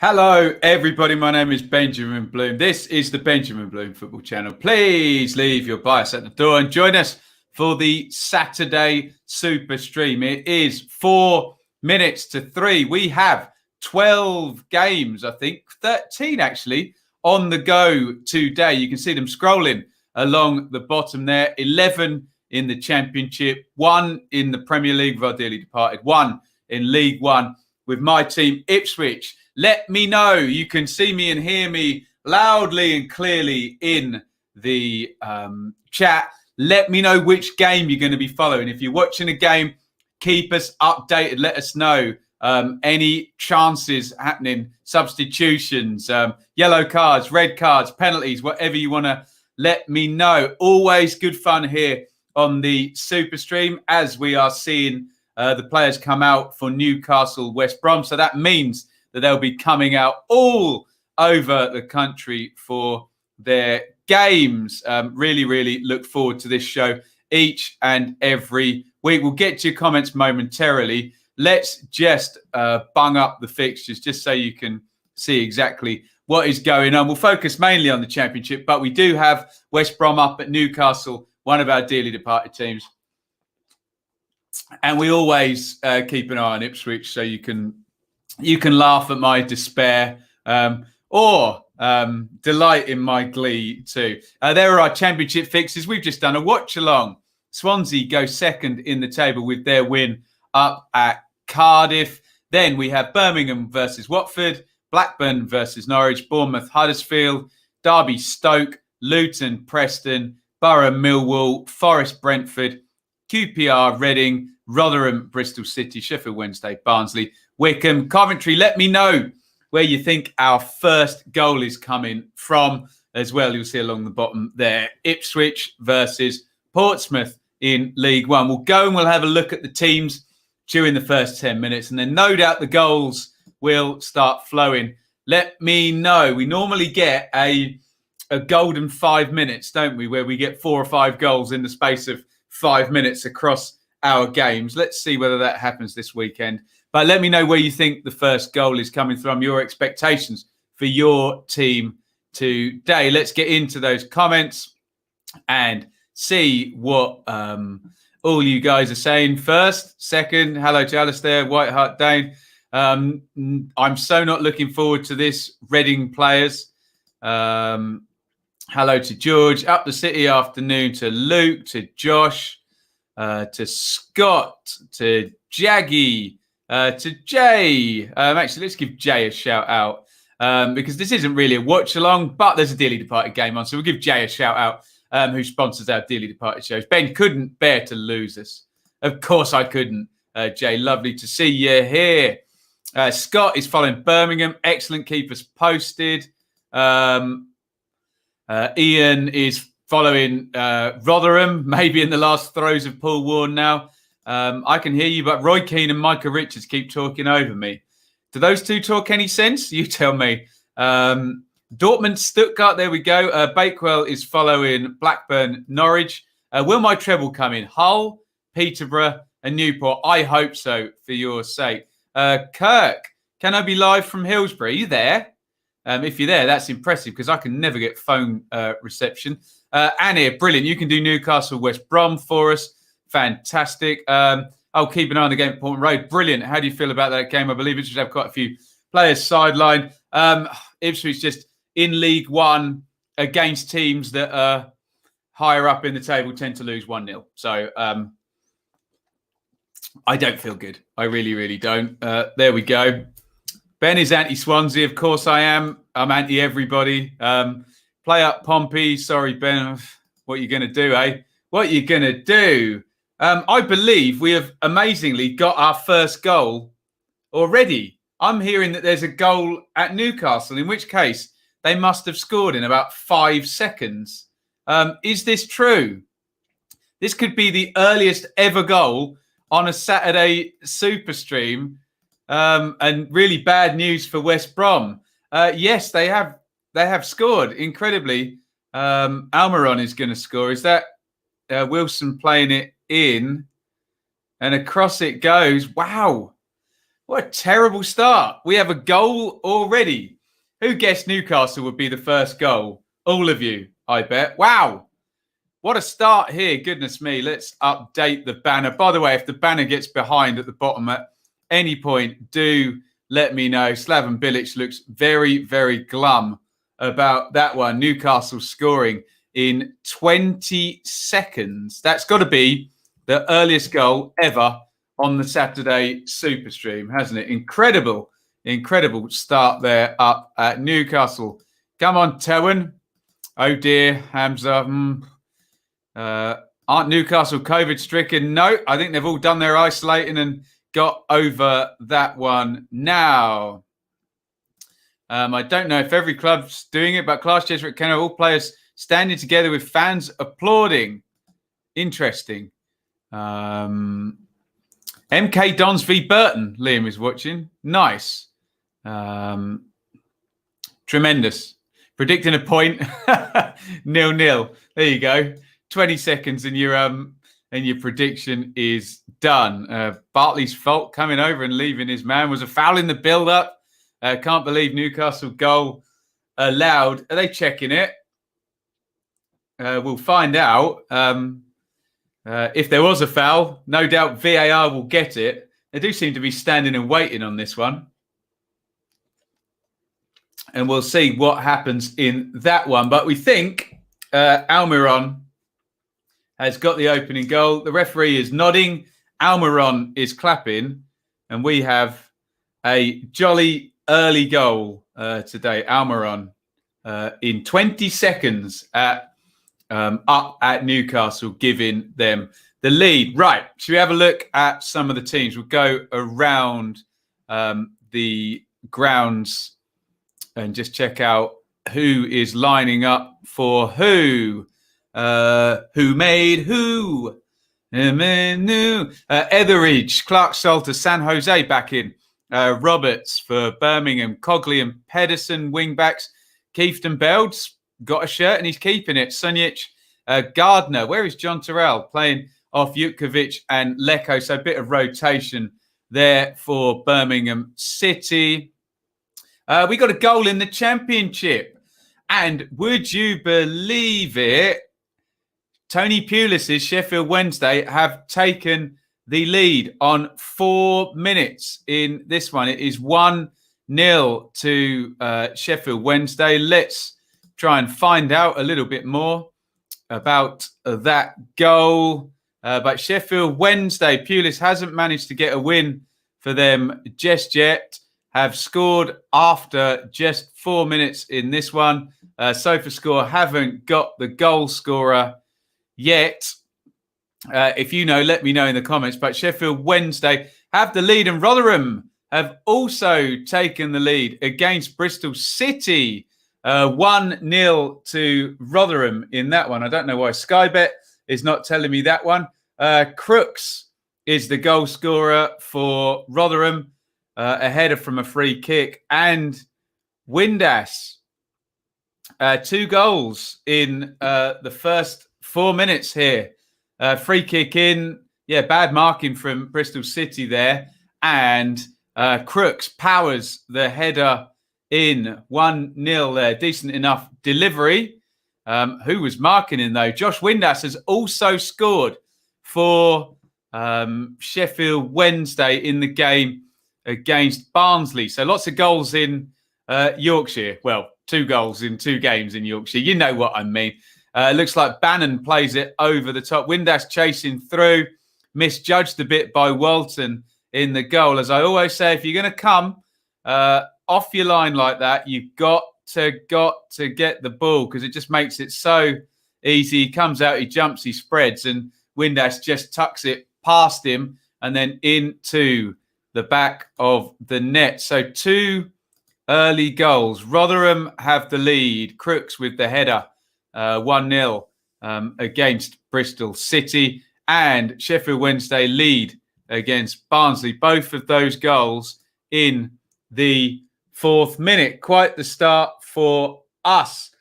Hello, everybody. My name is Benjamin Bloom. This is the Benjamin Bloom Football Channel. Please leave your bias at the door and join us for the Saturday Super Stream. It is 4 minutes to 3. We have 12 games, I think, 13 actually, on the go today. You can see them scrolling along the bottom there. 11 in the Championship, 1 in the Premier League with our dearly departed, 1 in League One with my team, Ipswich. Let me know. You can see me and hear me loudly and clearly in the chat. Let me know which game you're going to be following. If you're watching a game, keep us updated. Let us know any chances happening, substitutions, yellow cards, red cards, penalties, whatever you want to let me know. Always good fun here on the Super Stream as we are seeing the players come out for Newcastle, West Brom. So that means that they'll be coming out all over the country for their games. Really look forward to this show each and every week. We'll get to your comments momentarily. Let's just bung up the fixtures just so you can see exactly what is going on. We'll focus mainly on the Championship, but we do have West Brom up at Newcastle, one of our dearly departed teams. And we always keep an eye on Ipswich so you can laugh at my despair or delight in my glee too. There are our Championship fixtures. We've just done a watch-along. Swansea go second in the table with their win up at Cardiff. Then we have Birmingham versus Watford, Blackburn versus Norwich, Bournemouth, Huddersfield, Derby, Stoke, Luton, Preston, Borough, Millwall, Forest, Brentford, QPR, Reading, Rotherham, Bristol City, Sheffield Wednesday, Barnsley, Wycombe, Coventry. Let me know where you think our first goal is coming from as well. You'll see along the bottom there. Ipswich versus Portsmouth in League One. We'll go and we'll have a look at the teams during the first 10 minutes. And then no doubt the goals will start flowing. Let me know. We normally get a golden 5 minutes, don't we? Where we get 4 or 5 goals in the space of 5 minutes across our games. Let's see whether that happens this weekend. But let me know where you think the first goal is coming from, your expectations for your team today. Let's get into those comments and see what all you guys are saying. First, second, hello to Alistair, White Hart Dane. I'm so not looking forward to this. Reading players. Hello to George. Up the city afternoon to Luke, to Josh, to Scott, to Jaggy, to Jay. Actually, let's give Jay a shout out because this isn't really a watch along, but there's a dearly departed game on. So we'll give Jay a shout out who sponsors our dearly departed shows. Ben couldn't bear to lose us. Of course I couldn't. Jay, lovely to see you here. Scott is following Birmingham. Excellent keepers posted. Ian is following Rotherham, maybe in the last throes of Paul Warne now. I can hear you, but Roy Keane and Micah Richards keep talking over me. Do those two talk any sense? You tell me. Dortmund, Stuttgart, there we go. Bakewell is following Blackburn, Norwich. Will my treble come in? Hull, Peterborough and Newport. I hope so, for your sake. Kirk, can I be live from Hillsborough? Are you there? If you're there, that's impressive because I can never get phone reception. Annie, brilliant. You can do Newcastle, West Brom for us. Fantastic. I'll keep an eye on the game at Portman Road. Brilliant. How do you feel about that game? I believe it should have quite a few players sidelined. Ipswich just in League One against teams that are higher up in the table tend to lose 1-0. So I don't feel good. I really don't. There we go. Ben is anti-Swansea. Of course I am. I'm anti-everybody. Play up Pompey. Sorry, Ben. What are you going to do, eh? What are you going to do? I believe we have amazingly got our first goal already. I'm hearing that there's a goal at Newcastle, in which case they must have scored in about 5 seconds. Is this true? This could be the earliest ever goal on a Saturday Super Stream. And really bad news for West Brom. Yes, they have scored incredibly. Almiron is going to score. Is that Wilson playing it in? And across it goes. Wow. What a terrible start. We have a goal already. Who guessed Newcastle would be the first goal? All of you, I bet. Wow. What a start here. Goodness me. Let's update the banner. By the way, if the banner gets behind at the bottom at any point, do let me know. Slaven Bilic looks very, very glum about that one. Newcastle scoring in 20 seconds. That's got to be the earliest goal ever on the Saturday Super Stream, hasn't it? Incredible start there up at Newcastle. Come on, Tewen. Oh dear, Hamza. Aren't Newcastle COVID stricken? No, I think they've all done their isolating and got over that one now. I don't know if every club's doing it, but Class Jesuit Kenner, all players standing together with fans applauding. Interesting. MK Dons v Burton, Liam is watching. Nice. Tremendous. Predicting a point. 0-0. There you go. 20 seconds and your prediction is done. Bartley's fault coming over and leaving his man was a foul in the build-up. Can't believe Newcastle goal allowed. Are they checking it? We'll find out. If there was a foul, no doubt VAR will get it. They do seem to be standing and waiting on this one. And we'll see what happens in that one. But we think Almiron has got the opening goal. The referee is nodding. Almiron is clapping. And we have a jolly early goal today. Almiron in 20 seconds up at Newcastle, giving them the lead. Right. Should we have a look at some of the teams? We'll go around the grounds and just check out who is lining up for who. Who made who? Etheridge, Clark Salter, San Jose back in. Roberts for Birmingham, Cogley and Pedersen, wing-backs. Keefton Beld's got a shirt and he's keeping it. Sunjic, Gardner. Where is John Terrell? Playing off Jutkovic and Lecco. So a bit of rotation there for Birmingham City. We got a goal in the Championship. And would you believe it? Tony Pulis' Sheffield Wednesday have taken the lead on 4 minutes in this one. It is 1-0 to Sheffield Wednesday. Let's try and find out a little bit more about that goal. But Sheffield Wednesday, Pulis hasn't managed to get a win for them just yet. Have scored after just 4 minutes in this one. SofaScore haven't got the goal scorer yet. If you know, let me know in the comments. But Sheffield Wednesday have the lead, and Rotherham have also taken the lead against Bristol City. 1-0 to Rotherham in that one. I don't know why Skybet is not telling me that one. Crooks is the goal scorer for Rotherham, a header from a free kick. And Windass, 2 goals in the first 4 minutes here. Free kick in. Yeah, bad marking from Bristol City there. And Crooks powers the header in. 1-0 there. Decent enough delivery. Who was marking in though? Josh Windass has also scored for Sheffield Wednesday in the game against Barnsley. So lots of goals in Yorkshire. Well, 2 goals in 2 games in Yorkshire. You know what I mean. Looks like Bannon plays it over the top. Windass chasing through. Misjudged a bit by Walton in the goal. As I always say, if you're going to come off your line like that, you've got to get the ball because it just makes it so easy. He comes out, he jumps, he spreads, and Windass just tucks it past him and then into the back of the net. So 2 early goals. Rotherham have the lead. Crooks with the header. 1-0 against Bristol City, and Sheffield Wednesday lead against Barnsley. Both of those goals in the 4th minute. Quite the start for us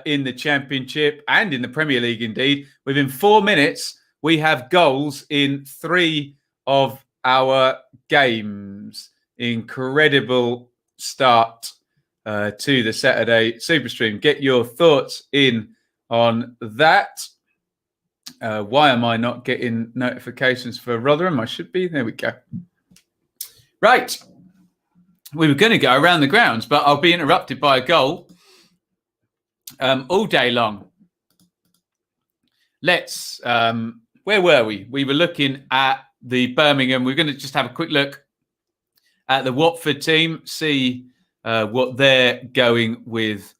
in the Championship and in the Premier League indeed. Within 4 minutes, we have goals in 3 of our games. incredible start to the Saturday Superstream. Get your thoughts in on that. Why am I not getting notifications for Rotherham? I should be. There we go. Right. We were going to go around the grounds, but I'll be interrupted by a goal all day long. Let's, where were we? We were looking at the Birmingham. We're going to just have a quick look at the Watford team, see what they're going with.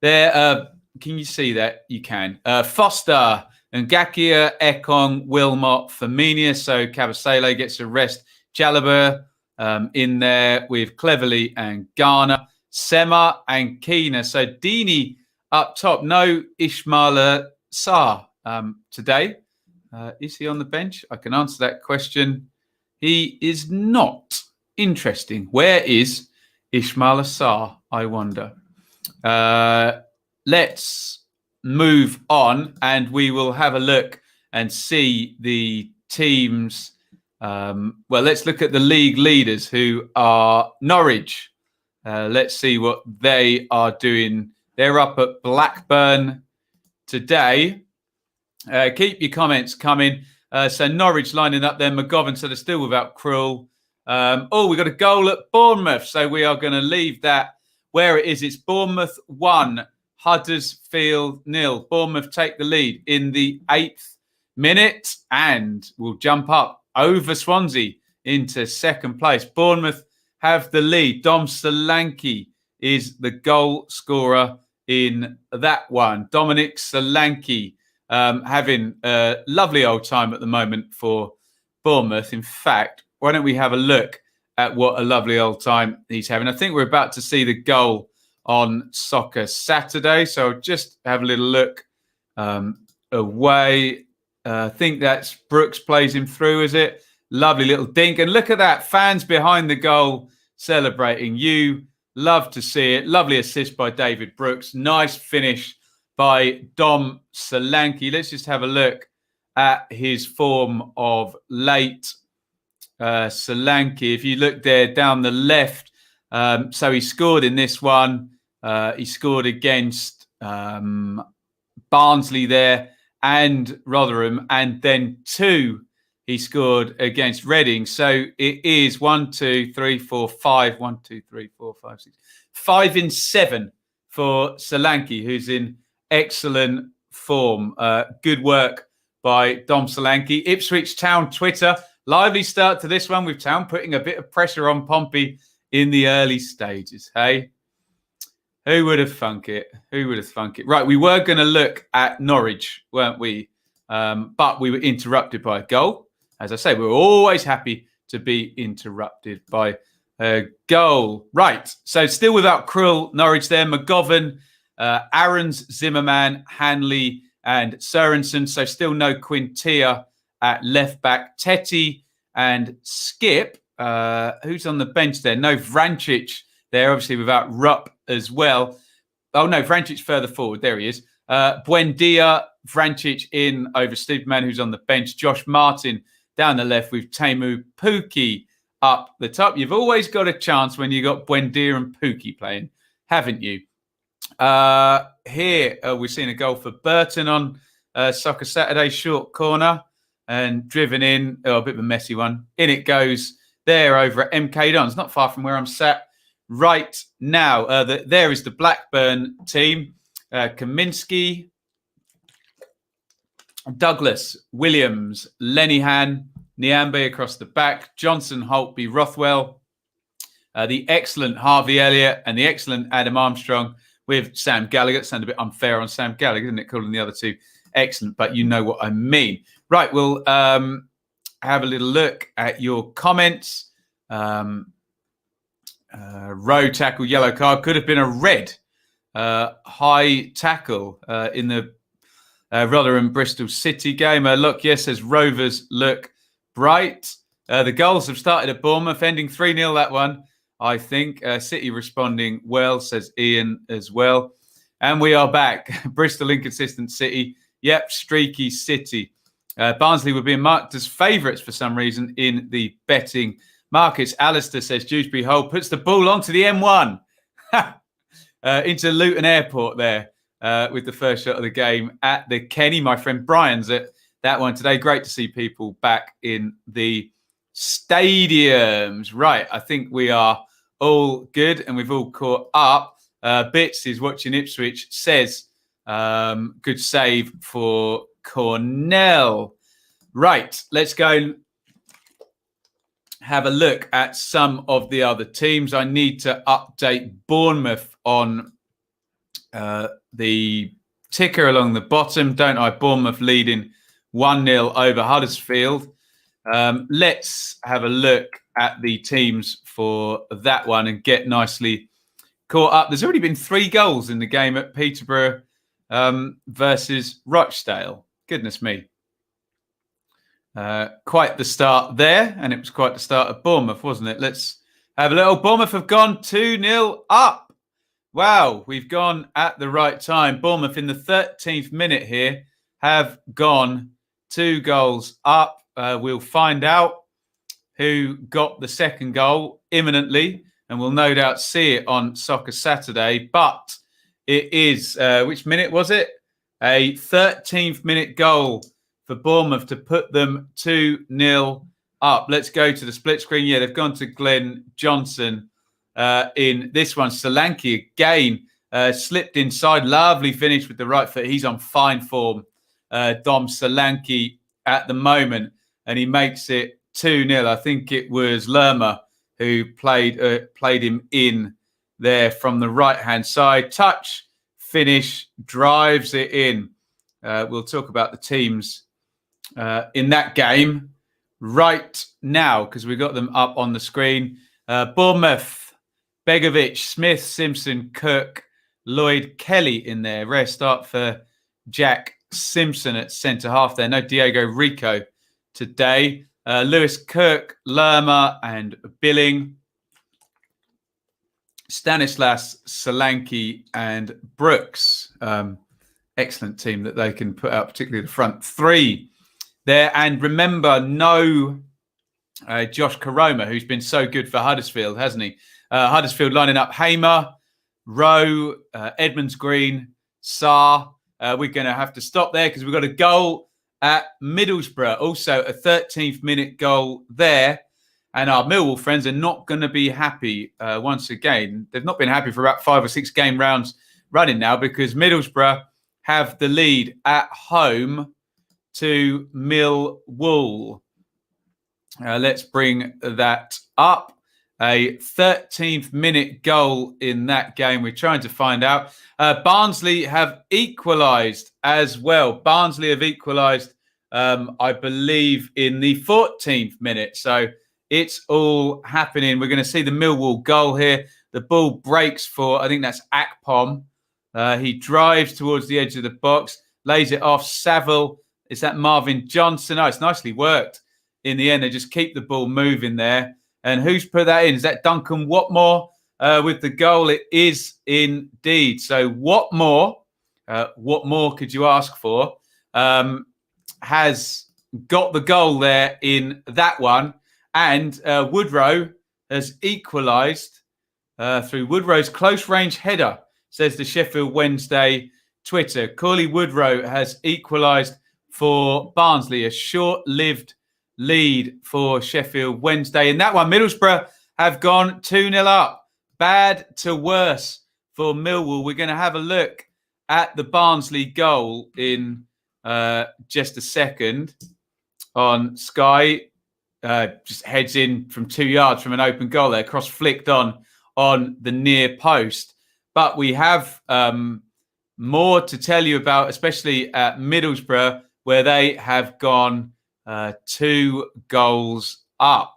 There, can you see that? You can. Foster, Ngakia, Ekong, Wilmot, Firmino. So Kabasele gets a rest. Chalobah in there with Cleverley and Garner. Sema and Keena. So Dini up top. No Ismaila Sarr today. Is he on the bench? I can answer that question. He is not. Interesting. Where is Ismaila Sarr, I wonder? Let's move on and we will have a look and see the teams. Well, let's look at the league leaders who are Norwich. Let's see what they are doing. They're up at Blackburn today. Keep your comments coming. So Norwich lining up there. McGovern, so they're still without Krul. We got a goal at Bournemouth. So we are going to leave that where it is. It's Bournemouth 1, Huddersfield 0. Bournemouth take the lead in the 8th minute and will jump up over Swansea into second place. Bournemouth have the lead. Dom Solanke is the goal scorer in that one. Dominic Solanke having a lovely old time at the moment for Bournemouth. In fact, why don't we have a look at what a lovely old time he's having? I think we're about to see the goal on Soccer Saturday. So I'll just have a little look away. I think that's Brooks plays him through, is it? Lovely little dink. And look at that. Fans behind the goal celebrating. You love to see it. Lovely assist by David Brooks. Nice finish by Dom Solanke. Let's just have a look at his form of late. Solanke, if you look there down the left, so he scored in this one. He scored against Barnsley there and Rotherham, and then 2 he scored against Reading. So it is 1, 2, 3, 4, 5. 1, 2, 3, 4, 5, 6. 5 in 7 for Solanke, who's in excellent form. Good work by Dom Solanke. Ipswich Town Twitter. Lively start to this one with Town putting a bit of pressure on Pompey in the early stages. Hey, who would have thunk it? Who would have thunk it? Right, we were going to look at Norwich, weren't we? But we were interrupted by a goal. As I say, we're always happy to be interrupted by a goal. Right, so still without Krul, Norwich there. McGovern, Aarons, Zimmerman, Hanley and Sørensen. So still no Quintia at left back. Tetty and Skip. Who's on the bench there? No Vrancic there, obviously without Rupp as well. Oh no, Vrancic further forward. There he is. Buendia, Vrancic in over Steedman, who's on the bench. Josh Martin down the left with Teemu Pukki up the top. You've always got a chance when you got Buendia and Pukki playing, haven't you? Here we're seeing a goal for Burton on Soccer Saturday, short corner and driven in. Oh, a bit of a messy one. In it goes there over at MK Dons, not far from where I'm sat right now. There is the Blackburn team. Kaminsky, Douglas, Williams, Lenihan, Niambe across the back, Johnson, Holtby, Rothwell, the excellent Harvey Elliott and the excellent Adam Armstrong with Sam Gallagher. Sounds a bit unfair on Sam Gallagher, isn't it, calling the other two excellent, but you know what I mean. Right, we'll have a little look at your comments. Row tackle, yellow card, could have been a red. High tackle in the Rotherham Bristol City game. Look, yes, says Rovers look bright. The goals have started at Bournemouth, ending 3-0 that one, I think. City responding well, says Ian as well. And we are back. Bristol inconsistent City. Yep, streaky City. Barnsley were being marked as favourites for some reason in the betting Marcus Alistair says Dewsbury Hole puts the ball onto the M1 into Luton Airport there with the first shot of the game at the Kenny. My friend Brian's at that one today. Great to see people back in the stadiums. Right, I think we are all good and we've all caught up. Bits is watching Ipswich, says good save for Cornell. Right, let's go have a look at some of the other teams. I need to update Bournemouth on the ticker along the bottom, don't I? Bournemouth leading 1-0 over Huddersfield. Let's have a look at the teams for that one and get nicely caught up. There's already been 3 goals in the game at Peterborough versus Rochdale. Goodness me. Quite the start there, and it was quite the start of Bournemouth, wasn't it? Let's have a little. Bournemouth have gone 2-0 up. Wow, we've gone at the right time. Bournemouth in the 13th minute here have gone 2 goals up. We'll find out who got the second goal imminently, and we'll no doubt see it on Soccer Saturday. But it is, which minute was it? A 13th minute goal for Bournemouth to put them 2-0 up. Let's go to the split screen. Yeah, they've gone to Glenn Johnson in this one. Solanke again slipped inside. Lovely finish with the right foot. He's on fine form, Dom Solanke, at the moment. And he makes it 2-0. I think it was Lerma who played him in there from the right-hand side. Touch, finish, drives it in. We'll talk about the teams in that game right now because we got them up on the screen. Bournemouth, Begovic, Smith, Simpson, Cook, Lloyd, Kelly in there. Rare start for Jack Simpson at centre-half there. No Diego Rico today. Lewis, Cook, Lerma and Billing. Stanislas, Solanke and Brooks. Excellent team that they can put out, particularly the front 3 there. And remember, no Josh Koroma, who's been so good for Huddersfield, hasn't he? Huddersfield lining up Hamer, Rowe, Edmonds Green, Sarr. We're going to have to stop there because we've got a goal at Middlesbrough. Also a 13th minute goal there. And our Millwall friends are not going to be happy once again. They've not been happy for about 5 or 6 game rounds running now because Middlesbrough have the lead at home to Millwall. Let's bring that up. A 13th minute goal in that game. We're trying to find out. Barnsley have equalised as well. Barnsley have equalised, I believe, in the 14th minute. So it's all happening. We're going to see the Millwall goal here. The ball breaks for, I think that's Akpom. He drives towards the edge of the box, lays it off. Saville. Is that Marvin Johnson? Oh, it's nicely worked in the end. They just keep the ball moving there. And who's put that in? Is that Duncan Watmore with the goal? It is indeed. So what more could you ask for? Has got the goal there in that one. And Woodrow has equalised through Woodrow's close-range header, says the Sheffield Wednesday Twitter. Corley Woodrow has equalised for Barnsley, a short-lived lead for Sheffield Wednesday. In that one, Middlesbrough have gone 2-0 up. Bad to worse for Millwall. We're going to have a look at the Barnsley goal in just a second on Sky. Just heads in from 2 yards from an open goal there. Cross flicked on the near post. But we have more to tell you about, especially at Middlesbrough, where they have gone 2 goals up.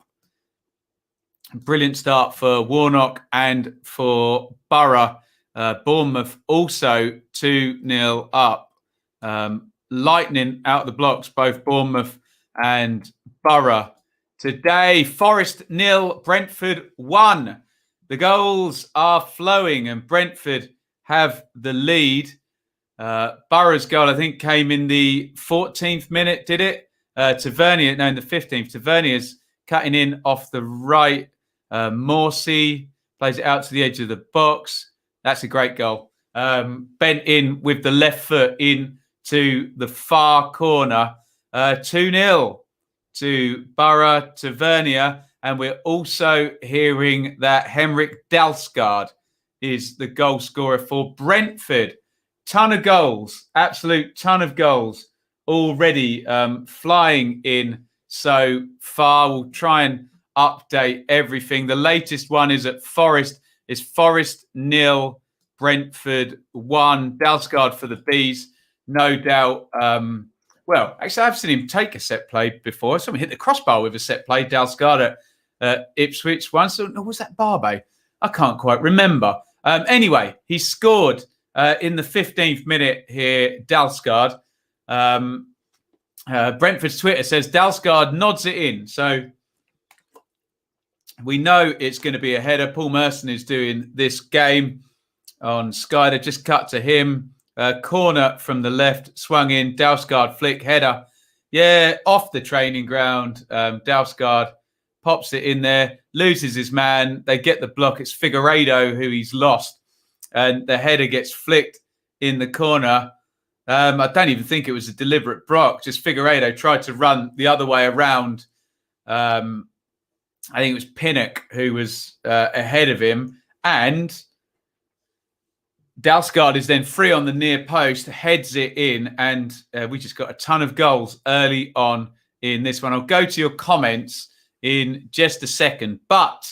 Brilliant start for Warnock and for Borough. Bournemouth also 2-0 up. Lightning out of the blocks, both Bournemouth and Borough. Today, Forest 0, Brentford 1. The goals are flowing and Brentford have the lead. Borough's goal, I think, came in the 14th minute, did it? Tavernier, no, in the 15th. Tavernier's cutting in off the right. Morsey plays it out to the edge of the box. That's a great goal. Bent in with the left foot in to the far corner. 2-0 to Borough, to Vernier. And we're also hearing that Henrik Dalsgaard is the goal scorer for Brentford. Ton of goals, absolute ton of goals already flying in so far. We'll try and update everything. The latest one is at Forest. It's Forest 0, Brentford 1. Dalsgaard for the Bees, no doubt. Well, actually, I've seen him take a set play before. Someone hit the crossbar with a set play. Dalsgaard at Ipswich once. Or was that Barbe? I can't quite remember. Anyway, he scored in the 15th minute here, Dalsgaard. Brentford's Twitter says Dalsgaard nods it in. So we know it's going to be a header. Paul Merson is doing this game on Sky. They just cut to him. Corner from the left, swung in. Dalsgaard flick, header. Yeah, off the training ground. Dalsgaard pops it in there, loses his man. They get the block. It's Figueiredo who he's lost. And the header gets flicked in the corner. I don't even think it was a deliberate block. Just Figueiredo tried to run the other way around. I think it was Pinnock who was ahead of him. And Dalsgaard is then free on the near post, heads it in. And we just got a ton of goals early on in this one. I'll go to your comments in just a second. But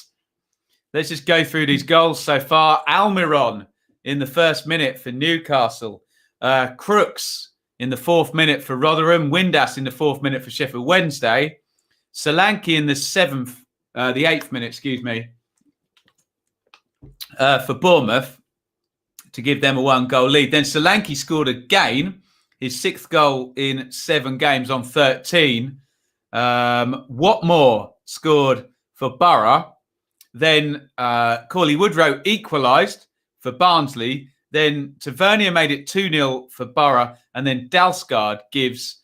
let's just go through these goals so far. Almiron in the first minute for Newcastle. Crooks in the 4th minute for Rotherham. Windass in the 4th minute for Sheffield Wednesday. Solanke in the 8th minute, for Bournemouth to give them a 1-goal lead. Then Solanke scored again, his 6th goal in 7 games on 13. Watmore scored for Borough. Then Cauley Woodrow equalised for Barnsley. Then Tavernier made it 2-0 for Borough. And then Dalsgaard gives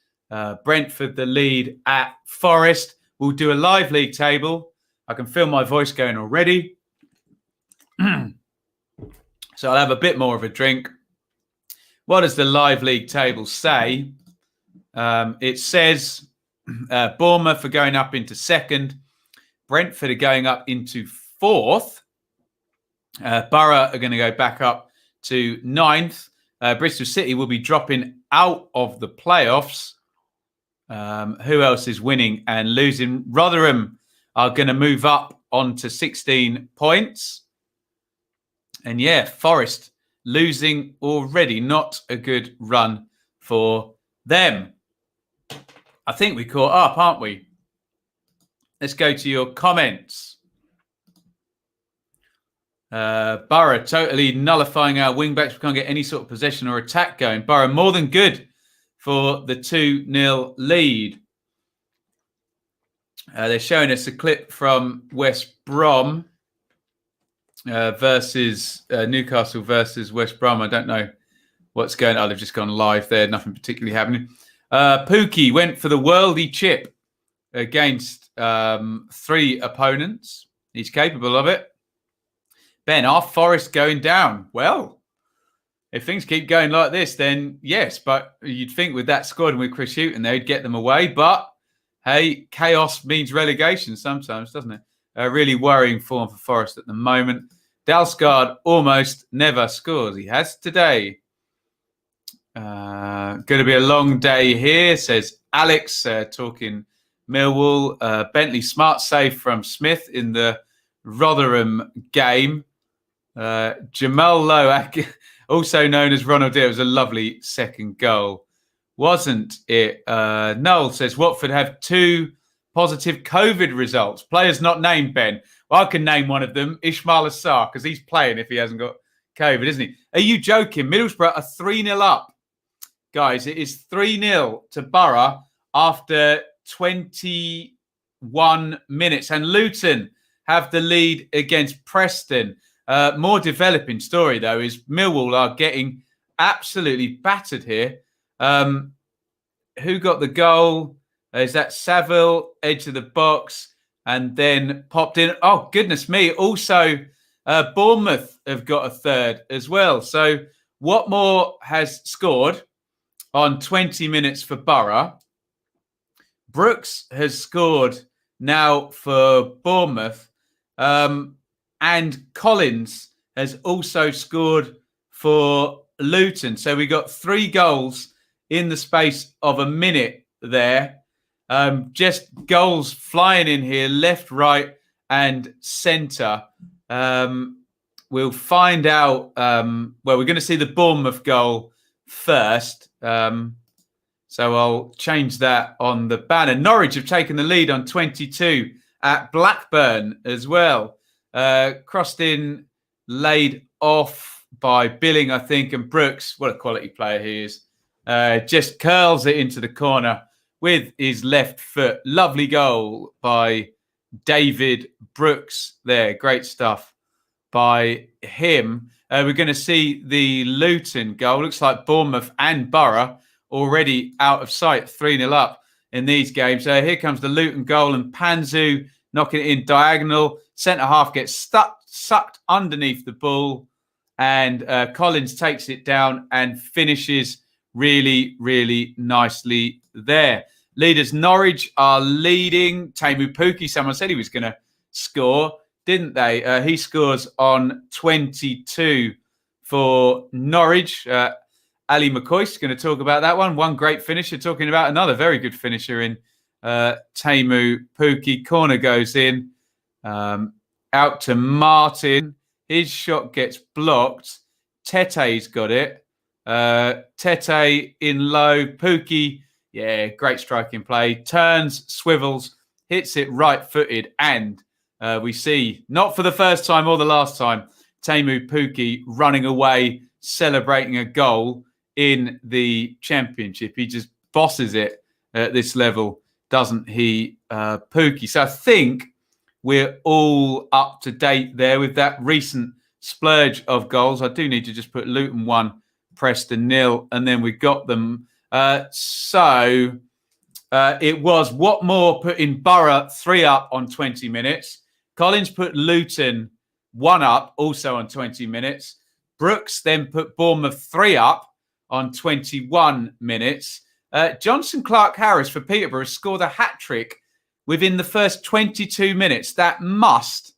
Brentford the lead at Forest. We'll do a live league table. I can feel my voice going already. So I'll have a bit more of a drink. What does the live league table say? It says Bournemouth are going up into 2nd. Brentford are going up into 4th. Borough are going to go back up to 9th. Bristol City will be dropping out of the playoffs. Who else is winning and losing? Rotherham are going to move up onto 16 points. And yeah, Forest losing already. Not a good run for them. I think we caught up, aren't we? Let's go to your comments. Borough totally nullifying our wing-backs. We can't get any sort of possession or attack going. Borough more than good for the 2-0 lead. They're showing us a clip from West Brom versus Newcastle versus West Brom. I don't know what's going on. They've just gone live there. Nothing particularly happening. Pookie went for the worldy chip against 3 opponents. He's capable of it. Ben, are Forest going down? Well, if things keep going like this, then yes. But you'd think with that squad and with Chris Hughton, they'd get them away. But hey, chaos means relegation sometimes, doesn't it? A really worrying form for Forest at the moment. Dalsgaard almost never scores. He has today. Going to be a long day here, says Alex, talking Millwall. Bentley, smart save from Smith in the Rotherham game. Jamal Lowe, also known as Ronald, it was a lovely second goal, wasn't it? Noel says Watford have 2 positive COVID results. Players not named, Ben. Well, I can name one of them, Ismail Assar, because he's playing if he hasn't got COVID, isn't he? Are you joking? Middlesbrough are 3-0 up. Guys, it is 3-0 to Borough after 21 minutes. And Luton have the lead against Preston. More developing story, though, is Millwall are getting absolutely battered here. Who got the goal? Is that Saville, edge of the box? and then popped in. Oh, goodness me. Also, Bournemouth have got a third as well. So Watmore has scored on 20 minutes for Borough. Brooks has scored now for Bournemouth. And Collins has also scored for Luton. So we got 3 goals in the space of a minute there. Just goals flying in here, left, right, and centre. We'll find out. Well, we're going to see the Bournemouth goal first. So I'll change that on the banner. Norwich have taken the lead on 22 at Blackburn as well. Crossed in, laid off by Billing, I think, and Brooks. What a quality player he is. Just curls it into the corner with his left foot. Lovely goal by David Brooks there. Great stuff by him. We're going to see the Luton goal. Looks like Bournemouth and Borough already out of sight, 3-0 up in these games. Here comes the Luton goal, and Panzu knocking it in diagonal. Centre half gets sucked underneath the ball, and Collins takes it down and finishes really, really nicely there. Leaders Norwich are leading. Teemu Pukki, someone said he was going to score, didn't they? He scores on 22 for Norwich. Ali McCoy's going to talk about that one. One great finisher, talking about another very good finisher in Teemu Pukki. Corner goes in, out to Martin. His shot gets blocked. Tete's got it. Tete in low. Pukki, yeah, great striking play. Turns, swivels, hits it right-footed, and we see, not for the first time or the last time, Teemu Pukki running away, celebrating a goal in the Championship. He just bosses it at this level, doesn't he, Pukki? So I think we're all up to date there with that recent splurge of goals. I do need to just put Luton 1, Preston 0, and then we got them. So it was Watmore putting Borough 3 up on 20 minutes. Collins put Luton 1 up, also on 20 minutes. Brooks then put Bournemouth 3 up on 21 minutes. Johnson Clark-Harris for Peterborough scored a hat-trick within the first 22 minutes. That must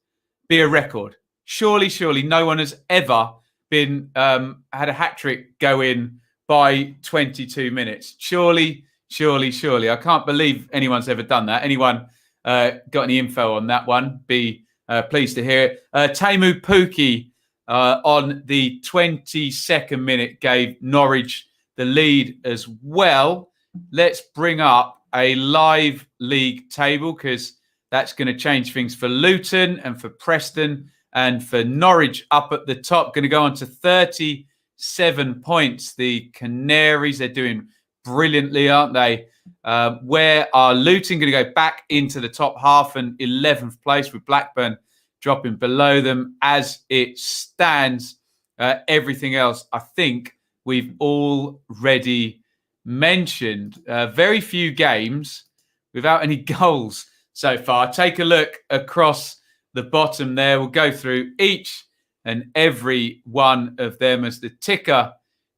be a record. Surely, no one has ever been had a hat-trick go in by 22 minutes. Surely. I can't believe anyone's ever done that. Anyone got any info on that one? Be pleased to hear it. Teemu Pukki on the 22nd minute gave Norwich the lead as well. Let's bring up a live league table, because that's going to change things for Luton and for Preston and for Norwich up at the top. Going to go on to 37 points. The Canaries, they're doing brilliantly, aren't they? Where are Luton going to go back into the top half and 11th place, with Blackburn dropping below them as it stands. Everything else, I think we've already mentioned. Very few games without any goals so far. Take a look across the bottom there. We'll go through each and every one of them as the ticker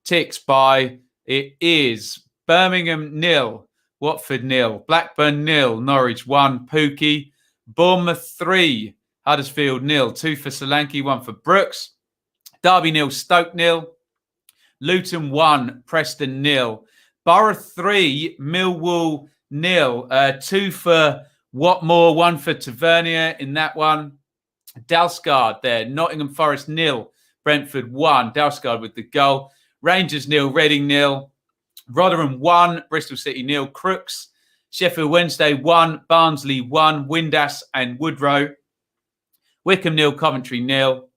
ticks by. It is Birmingham 0, Watford 0, Blackburn 0, Norwich 1, Pukki, Bournemouth 3, Huddersfield 0, 2 for Solanke, 1 for Brooks, Derby 0, Stoke 0, Luton 1, Preston 0, Borough 3, Millwall 0, 2 for Watmore, 1 for Tavernier in that one. Dalsgaard there, Nottingham Forest 0, Brentford 1, Dalsgaard with the goal. Rangers 0, Reading 0, Rotherham 1, Bristol City 0, Crooks, Sheffield Wednesday 1, Barnsley 1, Windass and Woodrow. Wycombe 0, Coventry 0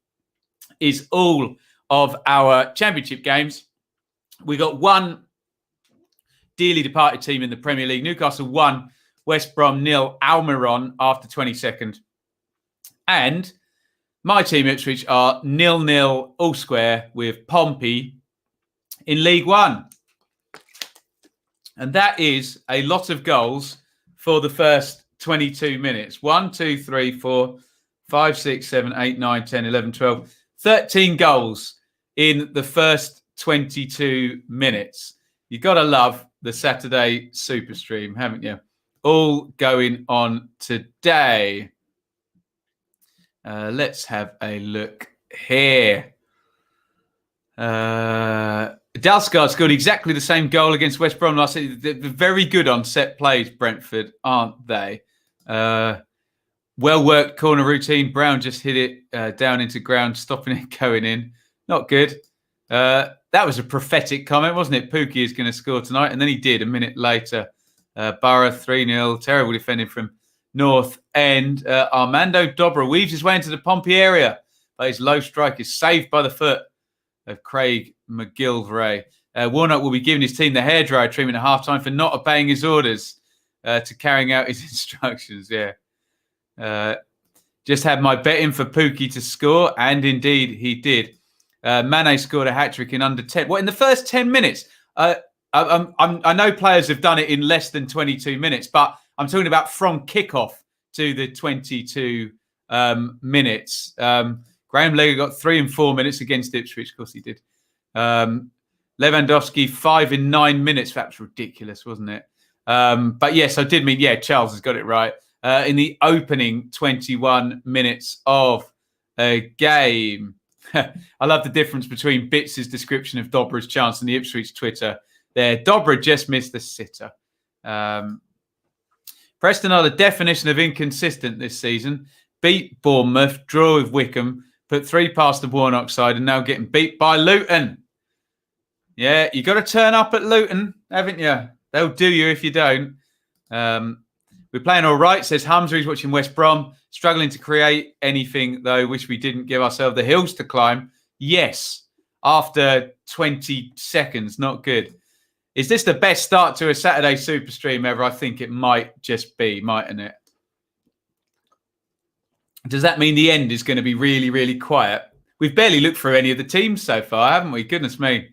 is all of our Championship games. We got one dearly departed team in the Premier League. Newcastle 1, West Brom 0, Almiron after 22nd. And my team Ipswich are 0-0 all square with Pompey in League One. And that is a lot of goals for the first 22 minutes. 1, 2, 3, 4, 5, 6, 7, 8, 9, 10, 11, 12, 13 goals in the first 22 minutes. You've got to love the Saturday Super Stream, haven't you? All going on today. Let's have a look here. Dalsgaard scored exactly the same goal against West Brom last season. They're very good on set plays, Brentford, aren't they? Well-worked corner routine. Brown just hit it down into ground, stopping it going in. Not good. That was a prophetic comment, wasn't it? Pookie is going to score tonight. And then he did a minute later. Borough 3-0. Terrible defending from North End. Armando Dobra weaves his way into the Pompey area. But his low strike is saved by the foot of Craig McGillivray. Warnock will be giving his team the hairdryer treatment at half-time for not obeying his orders to carrying out his instructions. Yeah. Just had my bet in for Pookie to score, and indeed he did. Mane scored a hat-trick in under 10. What, in the first 10 minutes? I know players have done it in less than 22 minutes, but I'm talking about from kickoff to the 22 minutes. Graham Lega got 3 in 4 minutes against Ipswich. Of course he did. Lewandowski, 5 in 9 minutes. That was ridiculous, wasn't it? But yes, I did mean, yeah, Charles has got it right. In the opening 21 minutes of a game. I love the difference between Bits' description of Dobra's chance and the Ipswich Twitter there. Dobra just missed the sitter. Preston are the definition of inconsistent this season. Beat Bournemouth, draw with Wycombe, put 3 past the Warnock side, and now getting beat by Luton. Yeah, you got to turn up at Luton, haven't you? They'll do you if you don't. We're playing all right, says Hamza. He's watching West Brom. Struggling to create anything, though. Wish we didn't give ourselves the hills to climb. Yes, after 20 seconds. Not good. Is this the best start to a Saturday Super Stream ever? I think it might just be, mightn't it? Does that mean the end is going to be really, really quiet? We've barely looked through any of the teams so far, haven't we? Goodness me.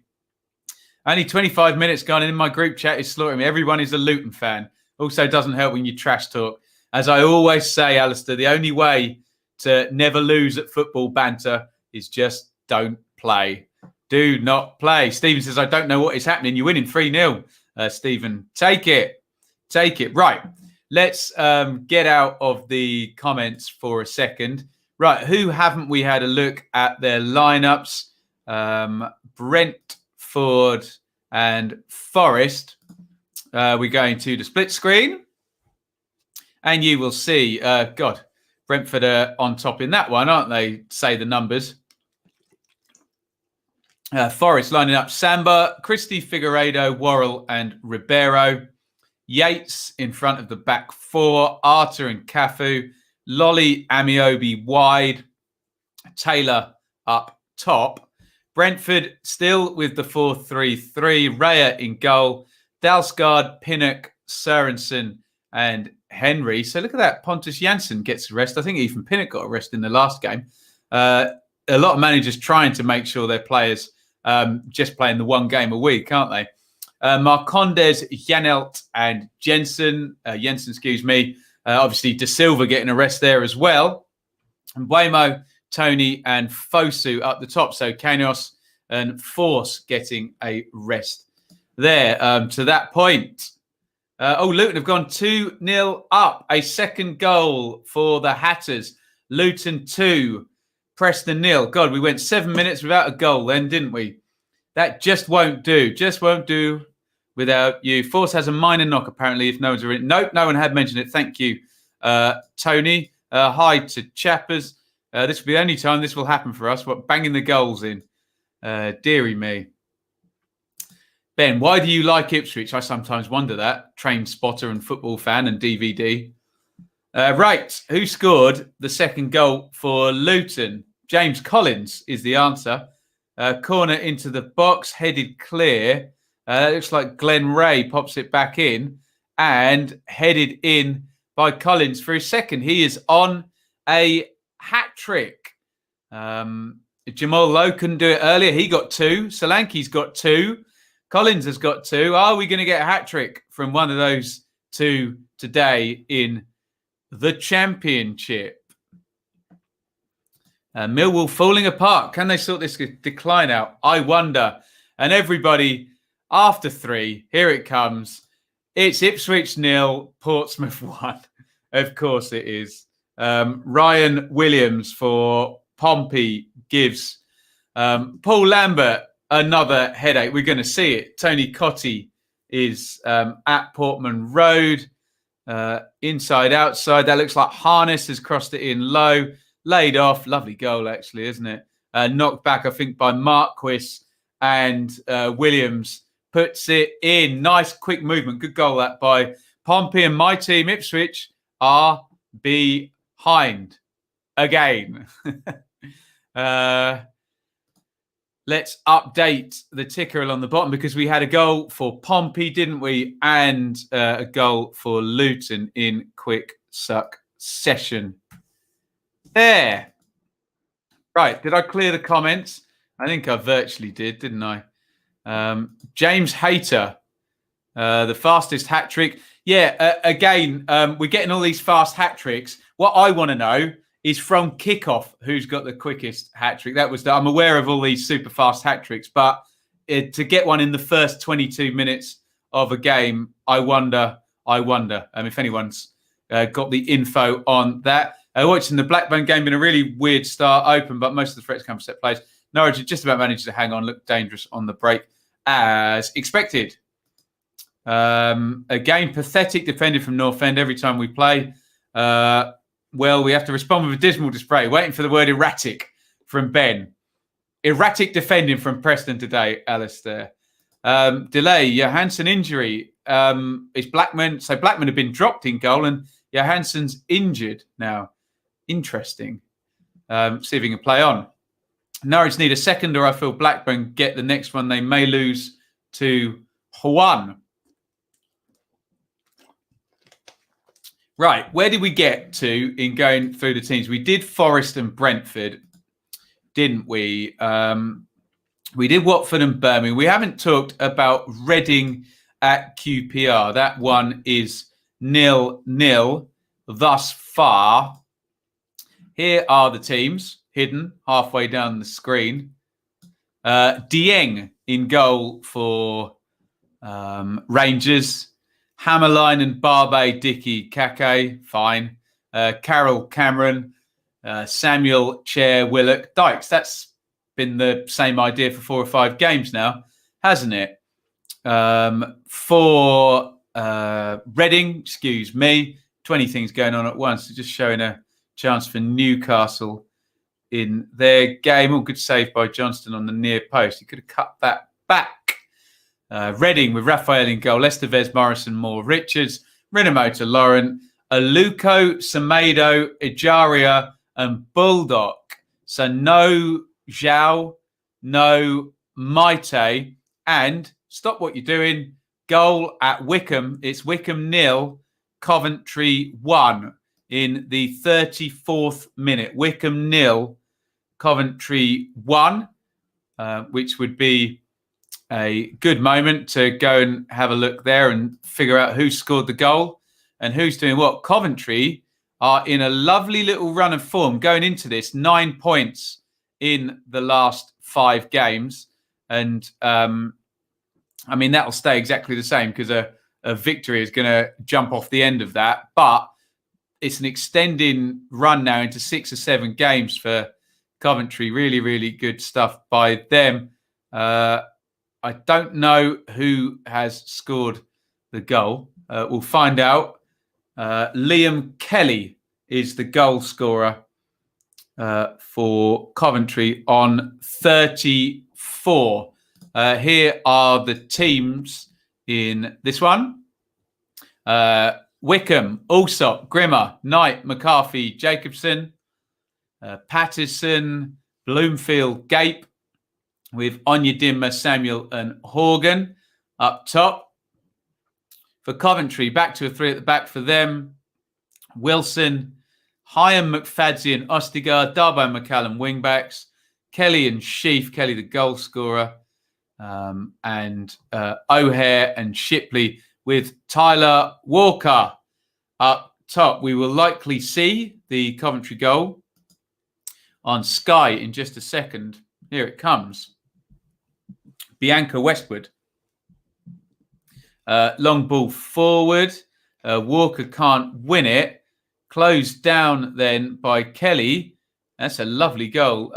Only 25 minutes gone in my group chat is slaughtering me. Everyone is a Luton fan. Also doesn't help when you trash talk. As I always say, Alistair, the only way to never lose at football banter is just don't play. Do not play. Stephen says, I don't know what is happening. You're winning 3-0. Stephen, take it. Take it. Right. Let's get out of the comments for a second. Right. Who haven't we had a look at their lineups? Brentford and Forest. We're going to the split screen. And you will see, God, Brentford are on top in that one, aren't they? Say the numbers. Forest lining up Samba, Krissy, Figueiredo, Worrell and Ribeiro. Yates in front of the back 4. Arter and Cafu. Lolly, Amiobi wide. Taylor up top. Brentford still with the 4-3-3. Raya in goal. Dalsgaard, Pinnock, Sørensen and Henry. So look at that. Pontus Jansson gets a rest. I think even Pinnock got a rest in the last game. A lot of managers trying to make sure their players just playing the one game a week, aren't they? Marcondes, Janelt and Jensen. Obviously, De Silva getting a rest there as well. And Buemo, Tony and Fosu up the top. So Kainos and Force getting a rest there. To that point. Luton have gone 2-0 up. A second goal for the Hatters. Luton 2, Preston 0. God, we went 7 minutes without a goal then, didn't we? That just won't do. Just won't do without you. Force has a minor knock, apparently, if no one's already... Nope, no one had mentioned it. Thank you, Tony. Hi to Chappers. This will be the only time this will happen for us. What, banging the goals in. Deary me. Ben, why do you like Ipswich? I sometimes wonder that. Trained spotter and football fan and DVD. Right. Who scored the second goal for Luton? James Collins is the answer. Corner into the box, headed clear. Looks like Glenn Ray pops it back in and headed in by Collins for his second. He is on a hat-trick. Jamal Lowe couldn't do it earlier. He got 2. Solanke's got 2. Collins has got 2. Are we going to get a hat-trick from one of those 2 today in the Championship. Millwall falling apart. Can they sort this decline out? I wonder. And everybody, after 3, here it comes. It's Ipswich 0, Portsmouth 1. Of course it is. Ryan Williams for Pompey gives Paul Lambert another headache. We're going to see it. Tony Cottee is at Portman Road. Inside, outside. That looks like Harness has crossed it in low. Laid off. Lovely goal, actually, isn't it? Knocked back, I think, by Marquis. And Williams puts it in. Nice, quick movement. Good goal, that by Pompey. And my team, Ipswich, are behind again. Let's update the ticker along the bottom because we had a goal for Pompey, didn't we? And a goal for Luton in quick succession. There. Right. Did I clear the comments? I think I virtually did, didn't I? James Hayter, the fastest hat trick. Yeah, again, we're getting all these fast hat tricks. What I want to know is from kickoff who's got the quickest hat trick. I'm aware of all these super fast hat tricks, but to get one in the first 22 minutes of a game, I wonder if anyone's got the info on that. Watching the Blackburn game, been a really weird start, open, but most of the threats come from set plays. Norwich had just about managed to hang on, looked dangerous on the break as expected. Again, pathetic defending from North End every time we play. Well, we have to respond with a dismal display. Waiting for the word erratic from Ben. Erratic defending from Preston today, Alistair. Delay, Johansson injury. It's Blackman. So Blackman had been dropped in goal and Johansson's injured now. Interesting. See if he can play on. Norwich need a second, or I feel Blackburn get the next one. They may lose to Juan. Right, where did we get to in going through the teams? We did Forest and Brentford, didn't we? We did Watford and Birmingham. We haven't talked about Reading at QPR. That one is 0-0 thus far. Here are the teams hidden halfway down the screen. Dieng in goal for Rangers. Hammerline and Barbe, Dickey, Kake, fine. Carroll, Cameron, Samuel, Chair, Willock, Dykes. That's been the same idea for 4 or 5 games now, hasn't it? For Reading, 20 things going on at once. Just showing a chance for Newcastle in their game. All good save by Johnston on the near post. He could have cut that back. Reading with Raphael in goal, Estevez, Morrison, Moore, Richards, Rinomoto, Laurent, Aluko, Semedo, Ejaria, and Bulldog. So no Zhao, no Maite, and stop what you're doing. Goal at Wycombe. It's Wycombe 0, Coventry 1 in the 34th minute. Wycombe 0, Coventry 1, which would be a good moment to go and have a look there and figure out who scored the goal and who's doing what. Coventry are in a lovely little run of form going into this, 9 points in the last 5 games. And I mean, that'll stay exactly the same because a victory is going to jump off the end of that. But it's an extending run now into 6 or 7 games for Coventry. Really, really good stuff by them. I don't know who has scored the goal. We'll find out. Liam Kelly is the goal scorer for Coventry on 34. Here are the teams in this one. Wycombe, Allsop, Grimmer, Knight, McCarthy, Jacobson, Patterson, Bloomfield, Gape, with Onyedinma, Samuel and Horgan up top. For Coventry, back to a 3 at the back for them. Wilson, Hyam, McFadzean, Ostigard, Darbo and McCallum wing-backs. Kelly and Sheaf, Kelly the goal scorer. And O'Hare and Shipley with Tyler Walker up top, we will likely see the Coventry goal on Sky in just a second. Here it comes. Bianca westward. Long ball forward. Walker can't win it. Closed down then by Kelly. That's a lovely goal.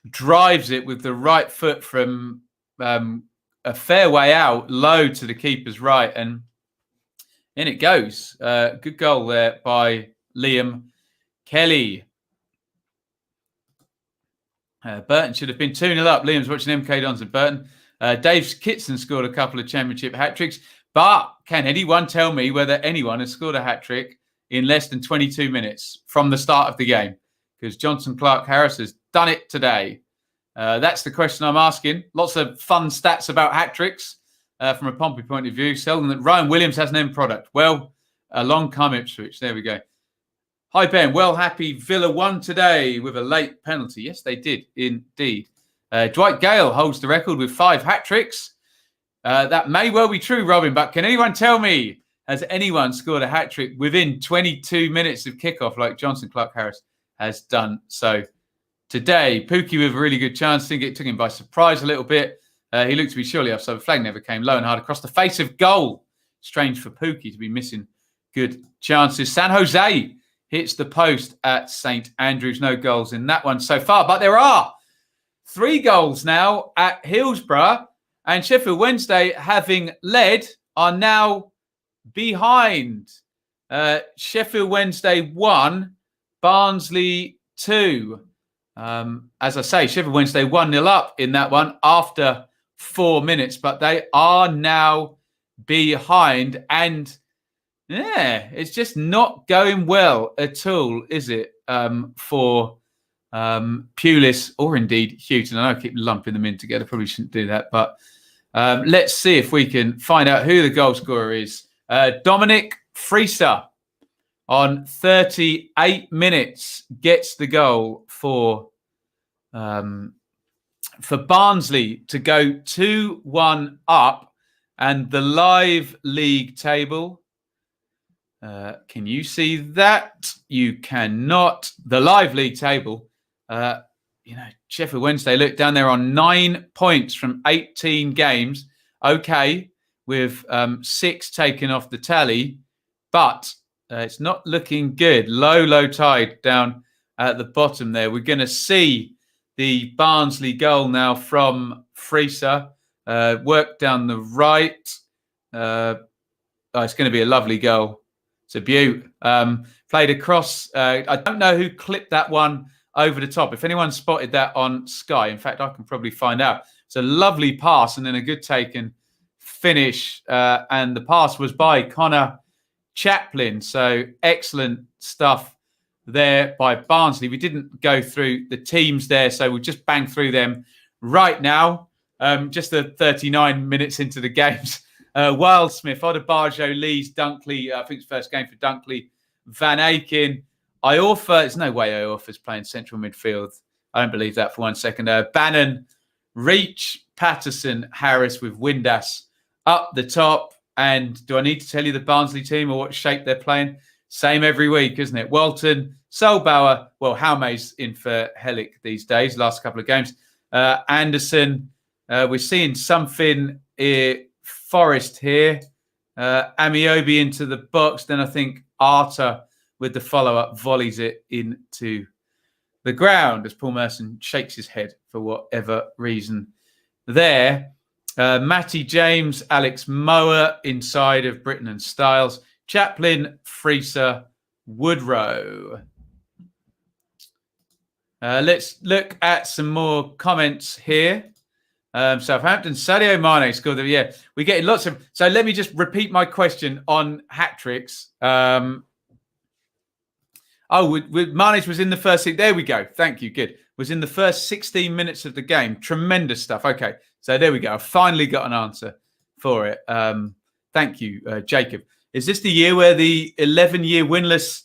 Drives it with the right foot from a fair way out, low to the keeper's right, and in it goes. Good goal there by Liam Kelly. Burton should have been 2-0 up. Liam's watching MK Dons and Burton. Dave Kitson scored a couple of championship hat-tricks, but can anyone tell me whether anyone has scored a hat-trick in less than 22 minutes from the start of the game? Because Johnson Clark-Harris has done it today. That's the question I'm asking. Lots of fun stats about hat-tricks from a Pompey point of view. Seldom that Ryan Williams has an end product. Well, along come Ipswich. There we go. Hi, Ben. Well, happy Villa won today with a late penalty. Yes, they did, indeed. Dwight Gale holds the record with 5 hat-tricks. That may well be true, Robin, but can anyone tell me, has anyone scored a hat-trick within 22 minutes of kickoff like Johnson Clark-Harris has done so today? Pookie with a really good chance. I think it took him by surprise a little bit. He looked to be surely off, so the flag never came low and hard across the face of goal. Strange for Pookie to be missing good chances. San Jose hits the post at St Andrews. No goals in that one so far, but there are 3 goals now at Hillsborough, and Sheffield Wednesday, having led, are now behind. Sheffield Wednesday 1, Barnsley 2. As I say, Sheffield Wednesday 1-0 up in that one after 4 minutes, but they are now behind, and yeah, it's just not going well at all, is it, for Pulis or indeed Houghton? I know I keep lumping them in together. Probably shouldn't do that, but let's see if we can find out who the goal scorer is. Dominic Frieser on 38 minutes gets the goal for Barnsley to go 2-1 up, and the live league table. Can you see that? You cannot. The live league table. Sheffield Wednesday, look down there on 9 points from 18 games. Okay, with 6 taken off the tally, but it's not looking good. Low tide down at the bottom there. We're going to see the Barnsley goal now from Frieser. Work down the right. It's going to be a lovely goal. It's a beaut. Played across. I don't know who clipped that one over the top. If anyone spotted that on Sky, in fact, I can probably find out. It's a lovely pass and then a good taken finish. And the pass was by Connor Chaplin. So excellent stuff there by Barnsley. We didn't go through the teams there, so we'll just bang through them right now. Just the 39 minutes into the games. Wildsmith, Odebajo, Lees, Dunkley. I think it's first game for Dunkley. Van Aken. Iorfa. There's no way Iorfa's playing central midfield. I don't believe that for 1 second. Bannon, Reach, Patterson, Harris with Windass up the top. And do I need to tell you the Barnsley team or what shape they're playing? Same every week, isn't it? Walton, Solbauer. Well, Haume's in for Hellick these days, last couple of games. Anderson. We're seeing something Forest here. Amiobi into the box. Then I think Arta with the follow-up volleys it into the ground as Paul Merson shakes his head for whatever reason there. Matty James, Alex Mower inside of Britton and Styles. Chaplin, Frieser, Woodrow. Let's look at some more comments here. Southampton, Sadio Mane scored. Yeah, we're getting lots of. So let me just repeat my question on hat tricks. Mane was in the first. There we go. Thank you. Good. Was in the first 16 minutes of the game. Tremendous stuff. Okay, so there we go. I finally got an answer for it. Thank you, Jacob. Is this the year where the 11-year winless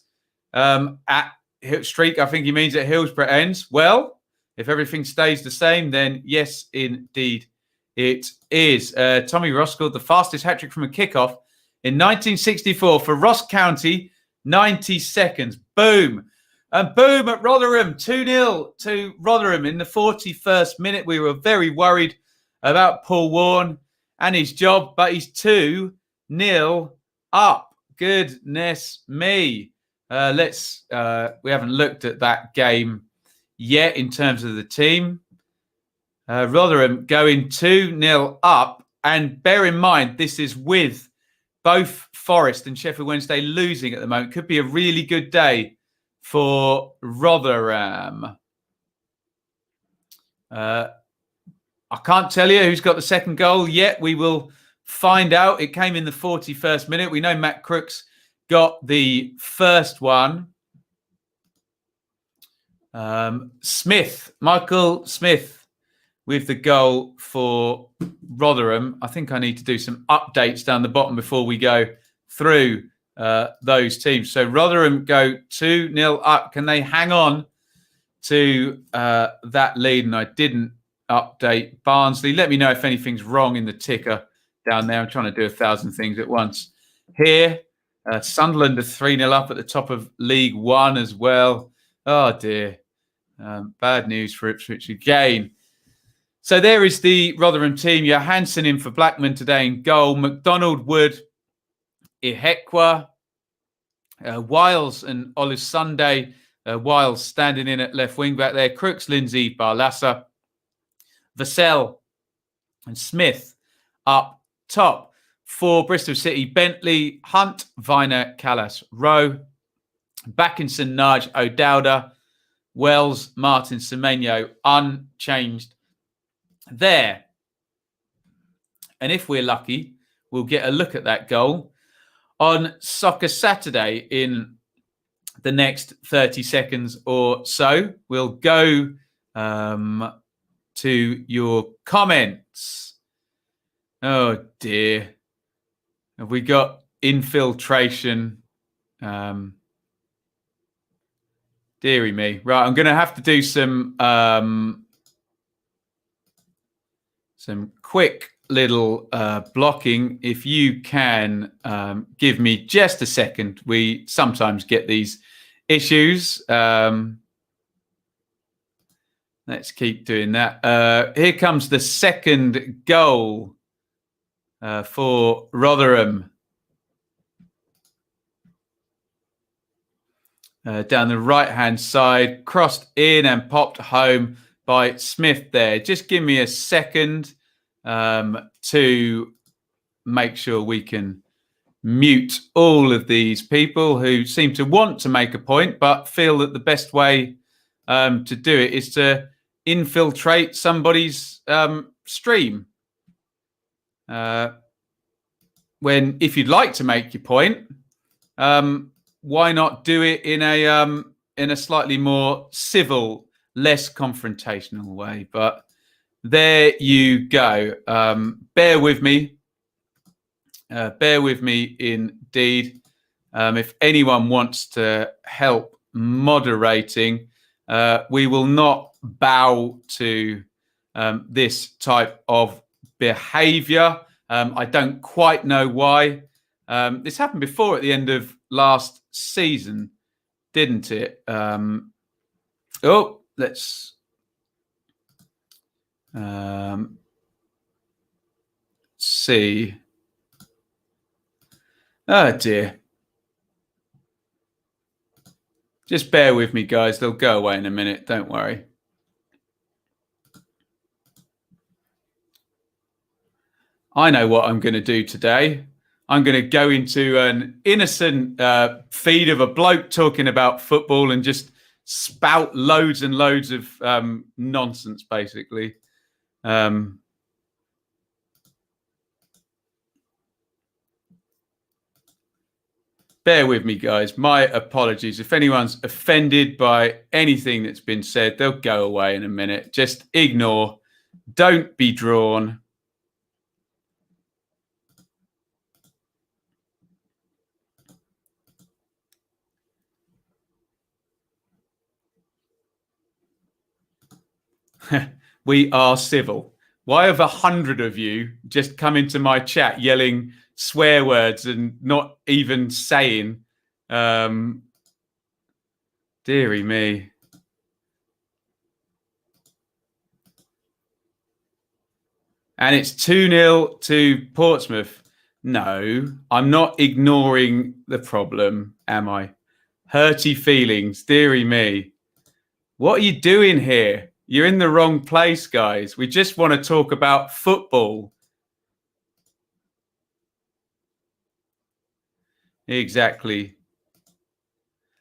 streak, I think he means at Hillsborough, ends? Well, if everything stays the same, then yes, indeed, it is. Tommy Ross scored the fastest hat-trick from a kickoff in 1964 for Ross County 90 seconds. Boom. And boom at Rotherham. 2-0 to Rotherham in the 41st minute. We were very worried about Paul Warne and his job, but he's 2-0 up. Goodness me. We haven't looked at that game yet in terms of the team. Rotherham going 2-0 up. And bear in mind, this is with both Forest and Sheffield Wednesday losing at the moment. Could be a really good day for Rotherham. I can't tell you who's got the second goal yet. We will find out. It came in the 41st minute. We know Matt Crooks got the first one. Michael Smith with the goal for Rotherham. I think I need to do some updates down the bottom before we go through those teams. So Rotherham go 2-0 up. Can they hang on to that lead? And I didn't update Barnsley. Let me know if anything's wrong in the ticker down there. I'm trying to do 1,000 things at once. Here, Sunderland are 3-0 up at the top of League One as well. Oh, dear. Bad news for Ipswich again. So there is the Rotherham team. Johansson in for Blackman today in goal. McDonald, Wood, Ihekwa, Wiles and Olusunde. Wiles standing in at left wing back there. Crooks, Lindsay, Barlassa, Vassell and Smith up top. For Bristol City, Bentley, Hunt, Viner, Callas, Rowe, Backinson, Nudge, O'Dowda, Wells, Martin, Semenyo, unchanged there. And if we're lucky, we'll get a look at that goal on Soccer Saturday in the next 30 seconds or so. We'll go to your comments. Oh dear. Have we got infiltration? Deary me. Right, I'm going to have to do some quick little blocking. If you can give me just a second. We sometimes get these issues. Let's keep doing that. Here comes the second goal for Rotherham. Down the right-hand side, crossed in and popped home by Smith there. Just give me a second to make sure we can mute all of these people who seem to want to make a point but feel that the best way to do it is to infiltrate somebody's stream. If you'd like to make your point, why not do it in a slightly more civil, less confrontational way? But there you go. Bear with me. Bear with me indeed. If anyone wants to help moderating, we will not bow to this type of behaviour. I don't quite know why. This happened before at the end of last season, didn't it? Let's see. Oh dear. Just bear with me, guys. They'll go away in a minute. Don't worry. I know what I'm going to do today. I'm going to go into an innocent feed of a bloke talking about football and just spout loads and loads of nonsense, basically. Bear with me, guys. My apologies. If anyone's offended by anything that's been said, they'll go away in a minute. Just ignore. Don't be drawn. We are civil. Why have 100 of you just come into my chat yelling swear words and not even saying Deary me. And it's 2-0 to Portsmouth. No, I'm not ignoring the problem, am I? Hurty feelings, dearie me. What are you doing here? You're in the wrong place, guys. We just want to talk about football. Exactly.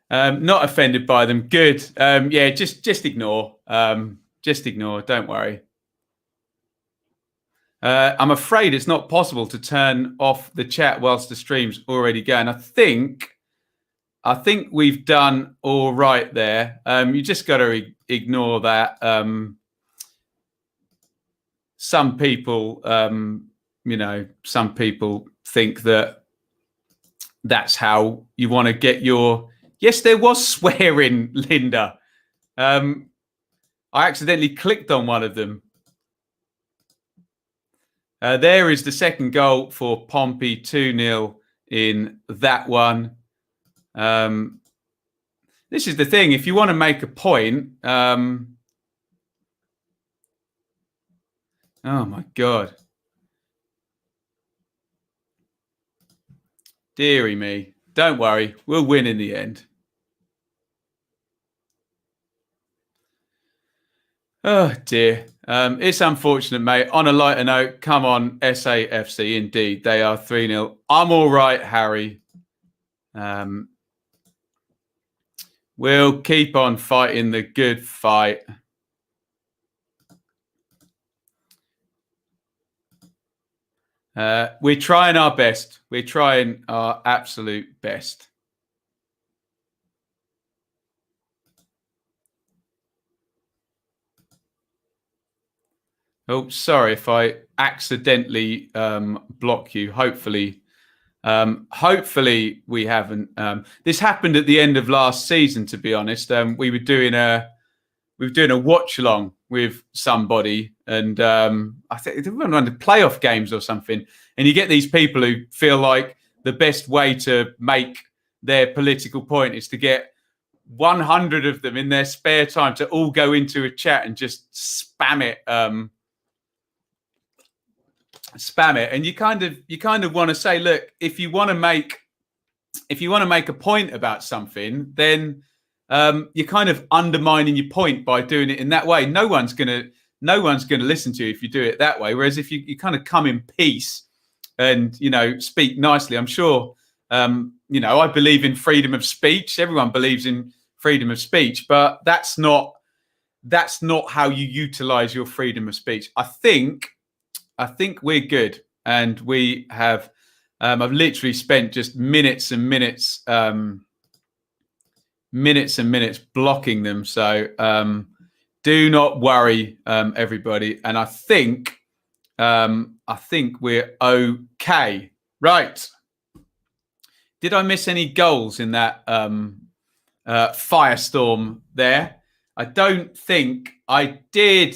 Not offended by them. Good. Yeah, just ignore. Just ignore. Don't worry. I'm afraid it's not possible to turn off the chat whilst the stream's already going. I think we've done all right there. You just got to ignore that. Some people, some people think that that's how you want to get your... Yes, there was swearing, Linda. I accidentally clicked on one of them. There is the second goal for Pompey, 2-0 in that one. This is the thing. If you want to make a point... oh, my God. Deary me. Don't worry. We'll win in the end. Oh, dear. It's unfortunate, mate. On a lighter note, come on, SAFC. Indeed, they are 3-0. I'm all right, Harry. We'll keep on fighting the good fight. We're trying our best. We're trying our absolute best. Oh, sorry if I accidentally block you. Hopefully we haven't. This happened at the end of last season, to be honest. We were doing a watch along with somebody, and I think they were on the playoff games or something. And you get these people who feel like the best way to make their political point is to get 100 of them in their spare time to all go into a chat and just spam it. And you kind of want to say, look, if you want to make a point about something, then you're kind of undermining your point by doing it in that way. No one's gonna listen to you if you do it that way. Whereas if you kind of come in peace and speak nicely, I'm sure I believe in freedom of speech. Everyone believes in freedom of speech, but that's not how you utilize your freedom of speech. I think we're good, and we have. I've literally spent just minutes and minutes blocking them. So do not worry, everybody. And I think we're okay. Right. Did I miss any goals in that firestorm there? I don't think I did,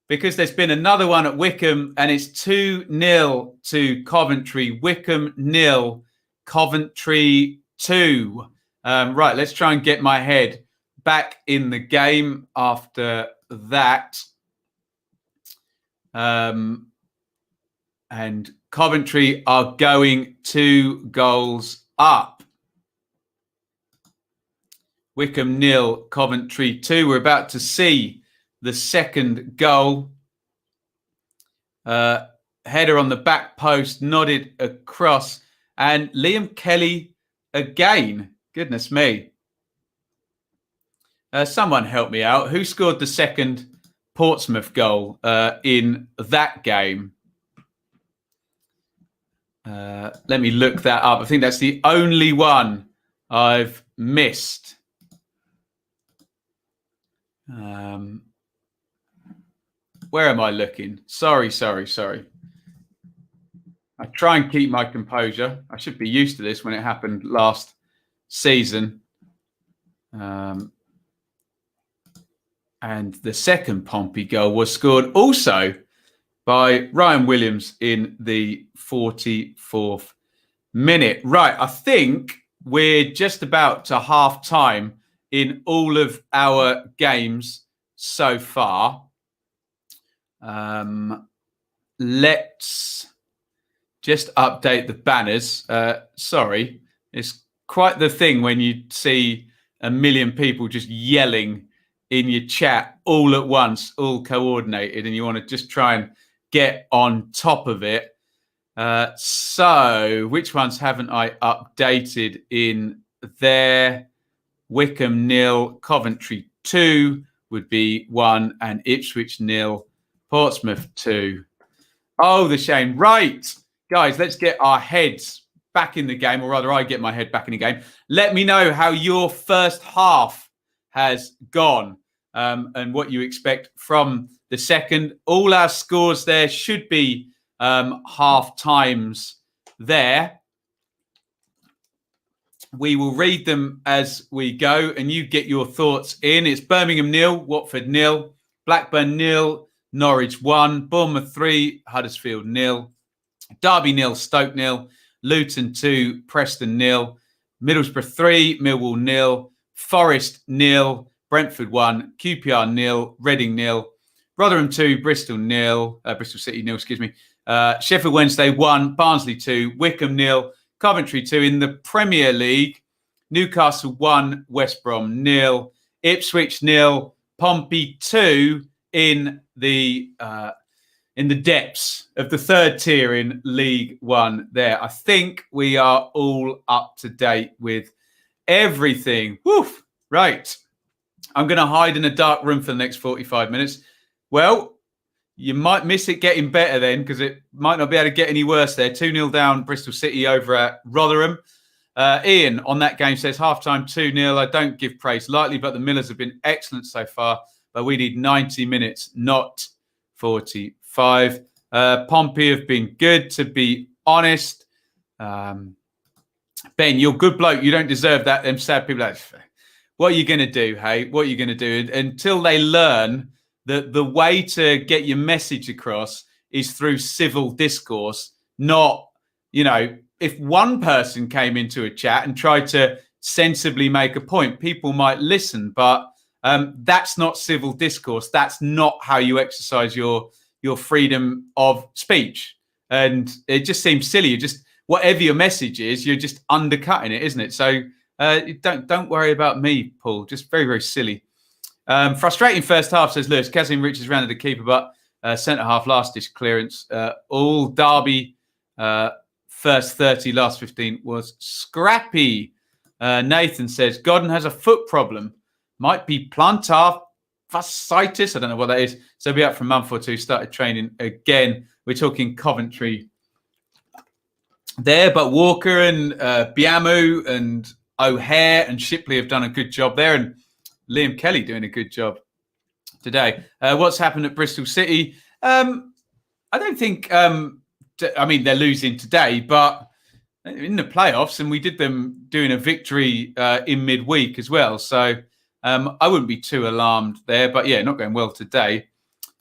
because there's been another one at Wycombe, and it's 2-0 to Coventry. Wycombe 0, Coventry 2. Right, let's try and get my head back in the game after that. And Coventry are going 2 goals up. Wycombe 0, Coventry 2. We're about to see the second goal. Header on the back post, nodded across, and Liam Kelly again. Goodness me. Someone help me out. Who scored the second Portsmouth goal in that game? Let me look that up. I think that's the only one I've missed. Where am I looking? Sorry. I try and keep my composure. I should be used to this when it happened last season. And the second Pompey goal was scored also by Ryan Williams in the 44th minute. Right, I think we're just about to half time in all of our games so far. Let's just update the banners. Sorry, it's quite the thing when you see a million people just yelling in your chat all at once, all coordinated, and you want to just try and get on top of it. So which ones haven't I updated in there? Wycombe 0, Coventry 2 would be 1, and Ipswich 0, Portsmouth 2. Oh, the shame. Right, guys, let's get our heads back in the game, or rather I get my head back in the game. Let me know how your first half has gone and what you expect from the second. All our scores there should be half times there. We will read them as we go, and you get your thoughts in. It's Birmingham 0, Watford 0, Blackburn 0, Norwich 1, Bournemouth 3, Huddersfield 0, Derby 0, Stoke 0, Luton 2, Preston 0, Middlesbrough 3, Millwall 0, Forest 0, Brentford 1, QPR 0, Reading 0, Rotherham 2, Bristol 0, Bristol City 0, excuse me, Sheffield Wednesday 1, Barnsley 2, Wycombe 0, Coventry 2. In the Premier League, Newcastle 1, West Brom 0, Ipswich 0, Pompey 2 in the depths of the third tier in League One there. I think we are all up to date with everything. Woof! Right. I'm going to hide in a dark room for the next 45 minutes. Well, you might miss it getting better then, because it might not be able to get any worse there. 2-0 down Bristol City over at Rotherham. Ian on that game says halftime 2-0. I don't give praise lightly, but the Millers have been excellent so far. But we need 90 minutes, not 45. Pompey have been good, to be honest. Ben, you're a good bloke. You don't deserve that. Them sad people. What are you going to do, hey? What are you going to do? Until they learn that the way to get your message across is through civil discourse, not, if one person came into a chat and tried to sensibly make a point, people might listen, but that's not civil discourse. That's not how you exercise your freedom of speech. And it just seems silly. Whatever your message is, you're just undercutting it, isn't it? So don't worry about me, Paul. Just very, very silly. Frustrating first half, says Lewis. Kazim Richards rounded the keeper, but centre half last dish clearance. All Derby first 30, last 15 was scrappy. Nathan says Godden has a foot problem. Might be plantar fasciitis. I don't know what that is. So he'll be out for a month or two. Started training again. We're talking Coventry there, but Walker and Biamu and O'Hare and Shipley have done a good job there, and Liam Kelly doing a good job today. What's happened at Bristol City? I don't think. They're losing today, but in the playoffs, and we did them doing a victory in midweek as well. So I wouldn't be too alarmed there. But yeah, not going well today,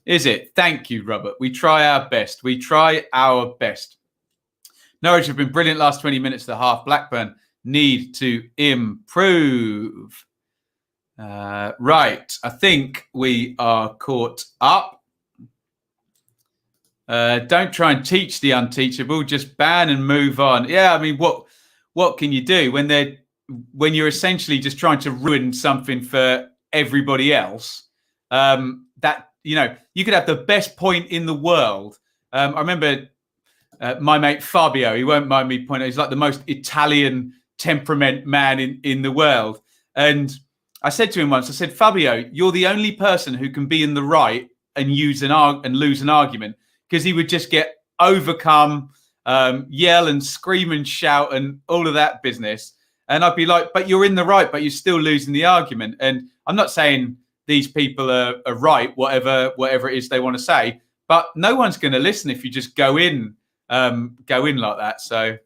is it? Thank you, Robert. We try our best. Norwich have been brilliant last 20 minutes of the half. Blackburn need to improve. Right. I think we are caught up. Don't try and teach the unteachable. Just ban and move on. Yeah, what can you do when you're essentially just trying to ruin something for everybody else? You could have the best point in the world. I remember my mate Fabio. He won't mind me pointing out. He's like the most Italian temperament man in the world. And I said to him once, I said, Fabio, you're the only person who can be in the right and lose an argument, because he would just get overcome, yell and scream and shout and all of that business. And I'd be like, but you're in the right, but you're still losing the argument. And I'm not saying these people are right, whatever it is they want to say, but no one's going to listen if you just go in like that. So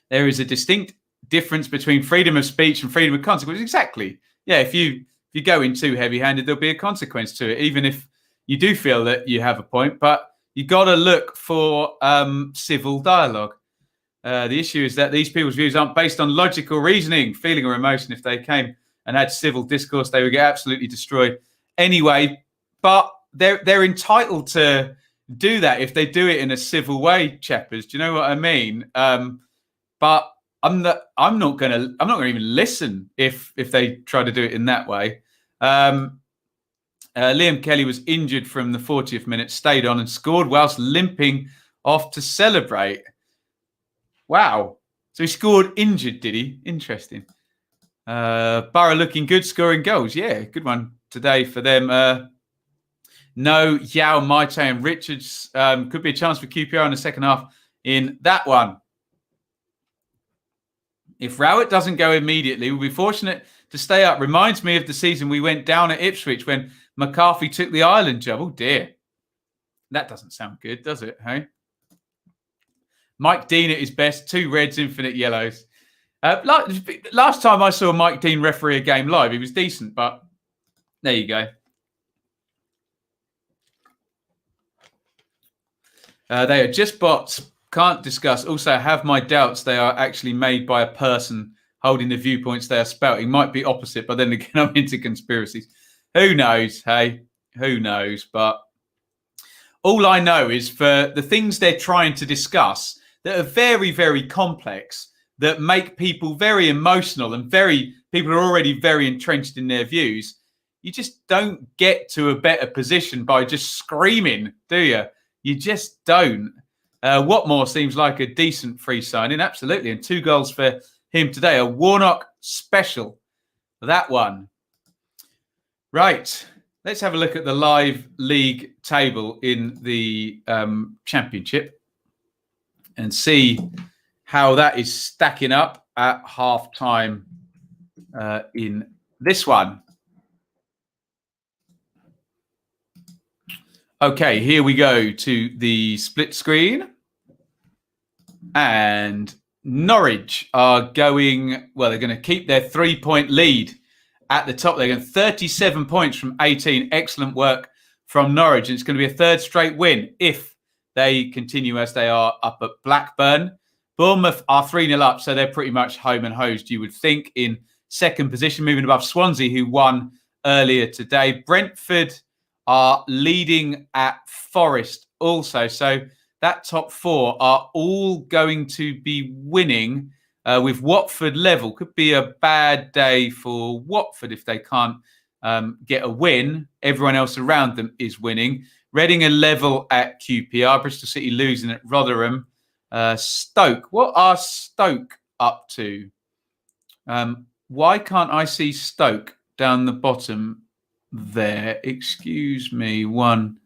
there is a distinct difference between freedom of speech and freedom of consequence. Exactly. Yeah, if you go in too heavy-handed, there'll be a consequence to it, even if you do feel that you have a point. But you got to look for civil dialogue. The issue is that these people's views aren't based on logical reasoning, feeling, or emotion. If they came and had civil discourse, they would get absolutely destroyed anyway. But they're entitled to do that if they do it in a civil way, chappers. Do you know what I mean? But I'm not going to even listen if they try to do it in that way. Liam Kelly was injured from the 40th minute, stayed on and scored whilst limping off to celebrate. Wow. So he scored injured, did he? Interesting. Borough looking good, scoring goals. Yeah, good one today for them. No, Yao, Maite and Richards could be a chance for QPR in the second half in that one. If Rowett doesn't go immediately, we'll be fortunate to stay up. Reminds me of the season we went down at Ipswich when McCarthy took the Ireland job. Oh, dear. That doesn't sound good, does it? Hey? Mike Dean at his best. 2 reds, infinite yellows. Last time I saw Mike Dean referee a game live, he was decent, but there you go. They are just bots. Can't discuss. Also, have my doubts they are actually made by a person holding the viewpoints they are spouting. Might be opposite, but then again, I'm into conspiracies. Who knows? Hey, who knows? But all I know is for the things they're trying to discuss that are very, very complex, that make people very emotional and people are already very entrenched in their views. You just don't get to a better position by just screaming, do you? You just don't. Watmore seems like a decent free signing, absolutely. And 2 goals for him today. A Warnock special. That one. Right. Let's have a look at the live league table in the Championship and see how that is stacking up at half-time in this one. Okay, here we go to the split screen. And Norwich are going, well, they're going to keep their 3-point lead at the top. They're going 37 points from 18. Excellent work from Norwich. And it's going to be a 3rd straight win if they continue as they are up at Blackburn. Bournemouth are 3-0 up, so they're pretty much home and hosed, you would think, in 2nd position, moving above Swansea, who won earlier today. Brentford are leading at Forest also. So that top 4 are all going to be winning with Watford level. Could be a bad day for Watford if they can't get a win. Everyone else around them is winning. Reading are level at QPR. Bristol City losing at Rotherham. Stoke. What are Stoke up to? Why can't I see Stoke down the bottom there? Excuse me 1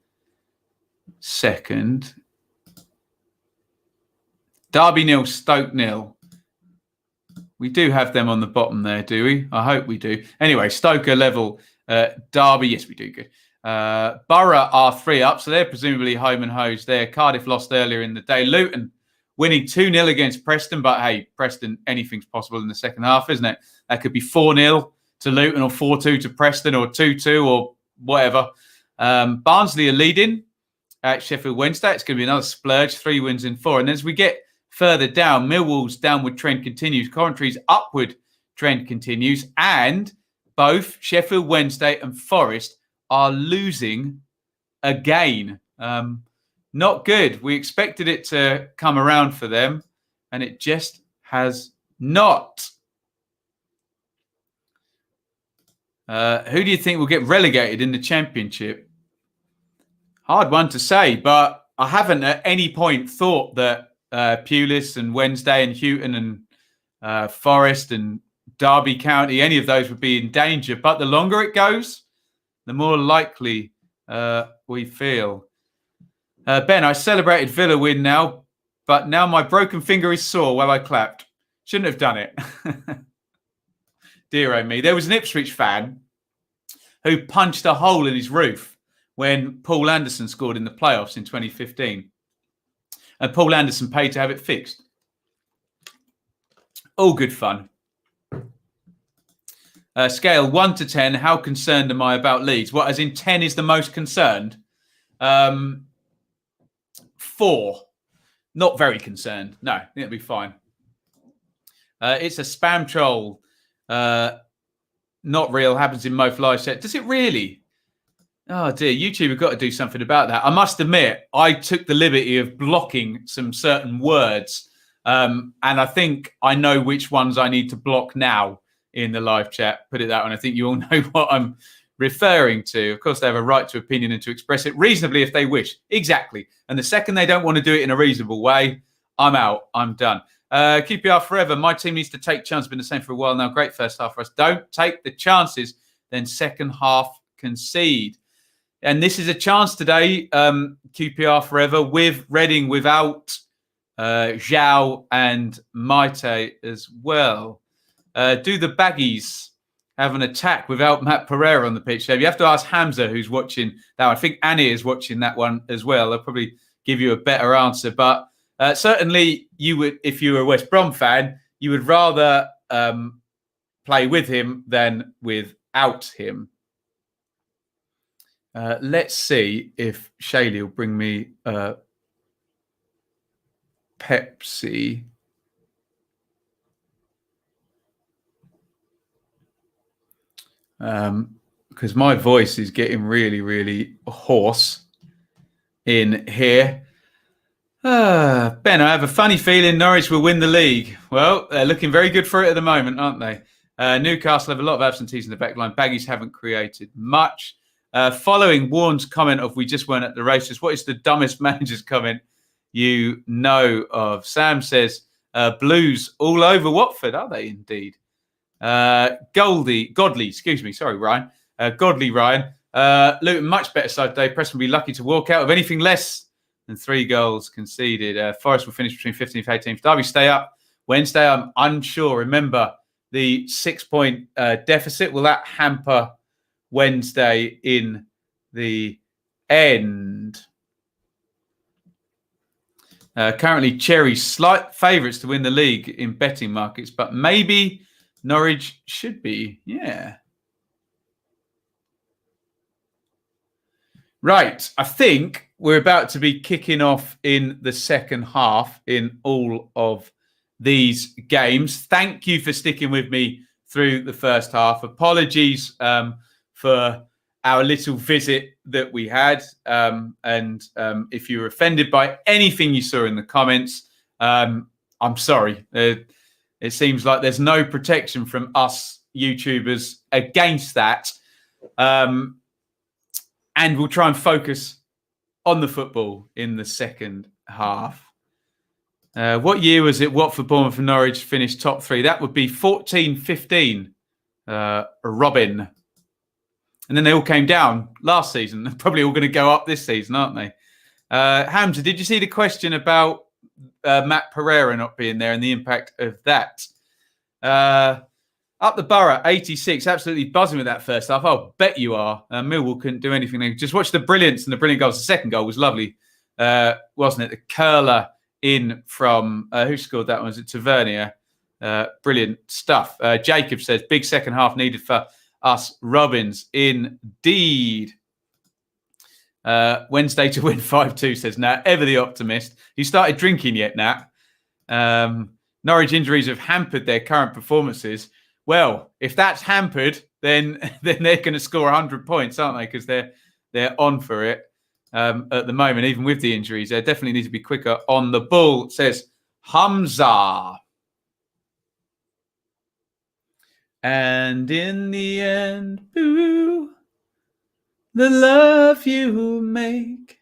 second. Derby 0, Stoke 0. We do have them on the bottom there, do we? I hope we do. Anyway, Stoke are level. Derby, yes, we do. Good. Borough are 3 up, so they're presumably home and hosed there. Cardiff lost earlier in the day. Luton winning 2-0 against Preston, but hey, Preston, anything's possible in the second half, isn't it? That could be 4-0 to Luton or 4-2 to Preston or 2-2 or whatever. Barnsley are leading at Sheffield Wednesday. It's going to be another splurge, 3 wins in 4. And as we get further down, Millwall's downward trend continues. Coventry's upward trend continues. And both Sheffield Wednesday and Forest are losing again. Not good. We expected it to come around for them, and it just has not. Who do you think will get relegated in the Championship? Hard one to say, but I haven't at any point thought that Pulis and Wednesday and Houghton and Forest and Derby County, any of those would be in danger. But the longer it goes, the more likely we feel. Ben, I celebrated Villa win now, but now my broken finger is sore while I clapped. Shouldn't have done it. Dear oh me. There was an Ipswich fan who punched a hole in his roof when Paul Anderson scored in the playoffs in 2015. And Paul Anderson paid to have it fixed. All good fun. Scale 1 to 10, how concerned am I about Leeds? What, as in 10 is the most concerned? 4. Not very concerned. No, I think it'll be fine. It's a spam troll. Not real. Happens in most live chat. Does it really? Oh dear, YouTube have got to do something about that. I must admit, I took the liberty of blocking some certain words. And I think I know which ones I need to block now in the live chat. Put it that way. I think you all know what I'm referring to. Of course, they have a right to opinion and to express it reasonably if they wish. Exactly. And the second they don't want to do it in a reasonable way, I'm out. I'm done. QPR forever. My team needs to take chances. Been the same for a while now. Great first half for us. Don't take the chances. Then second half concede. And this is a chance today, QPR forever, with Reading without Zhao and Maite as well. Do the Baggies have an attack without Matt Pereira on the pitch? You have to ask Hamza, who's watching that one. I think Annie is watching that one as well. They'll probably give you a better answer. But certainly you would, if you were a West Brom fan, you would rather play with him than without him. Let's see if Shaylee will bring me Pepsi. Because my voice is getting really, really hoarse in here. Ben, I have a funny feeling Norwich will win the league. Well, they're looking very good for it at the moment, aren't they? Newcastle have a lot of absentees in the back line. Baggies haven't created much. Following Warren's comment of we just weren't at the races, what is the dumbest manager's comment you know of? Sam says, Blues all over Watford, are they indeed? Godley, excuse me, sorry, Ryan. Godley, Ryan. Luton, much better side today. Preston will be lucky to walk out of anything less than 3 goals conceded. Forest will finish between 15th and 18th. Derby stay up. Wednesday, I'm unsure. Remember the 6-point deficit. Will that hamper Wednesday in the end? Currently, Cherry slight favourites to win the league in betting markets, but maybe Norwich should be. Yeah. Right. I think we're about to be kicking off in the second half in all of these games. Thank you for sticking with me through the first half. Apologies for our little visit that we had. And if you were offended by anything you saw in the comments, I'm sorry. It seems like there's no protection from us YouTubers against that. And we'll try and focus on the football in the second half. What year was it? Watford, Bournemouth and Norwich finished top 3. That would be 14-15. Robin. And then they all came down last season. They're probably all going to go up this season, aren't they? Hamza, did you see the question about Matt Pereira not being there and the impact of that? Up the Borough, 86. Absolutely buzzing with that first half. I'll bet you are. Millwall couldn't do anything. They just watch the brilliance and the brilliant goals. The second goal was lovely, wasn't it? The curler in from, who scored that one? Was it Tavernier? Brilliant stuff. Jacob says, big second half needed for us Robins. Indeed. Wednesday to win 5-2, says Nat. Ever the optimist. You started drinking yet, Nat? Norwich injuries have hampered their current performances. Well, if that's hampered, then they're going to score 100 points, aren't they? Because they're on for it at the moment, even with the injuries. They definitely need to be quicker on the ball, says Hamza. And in the end, boo, the love you make.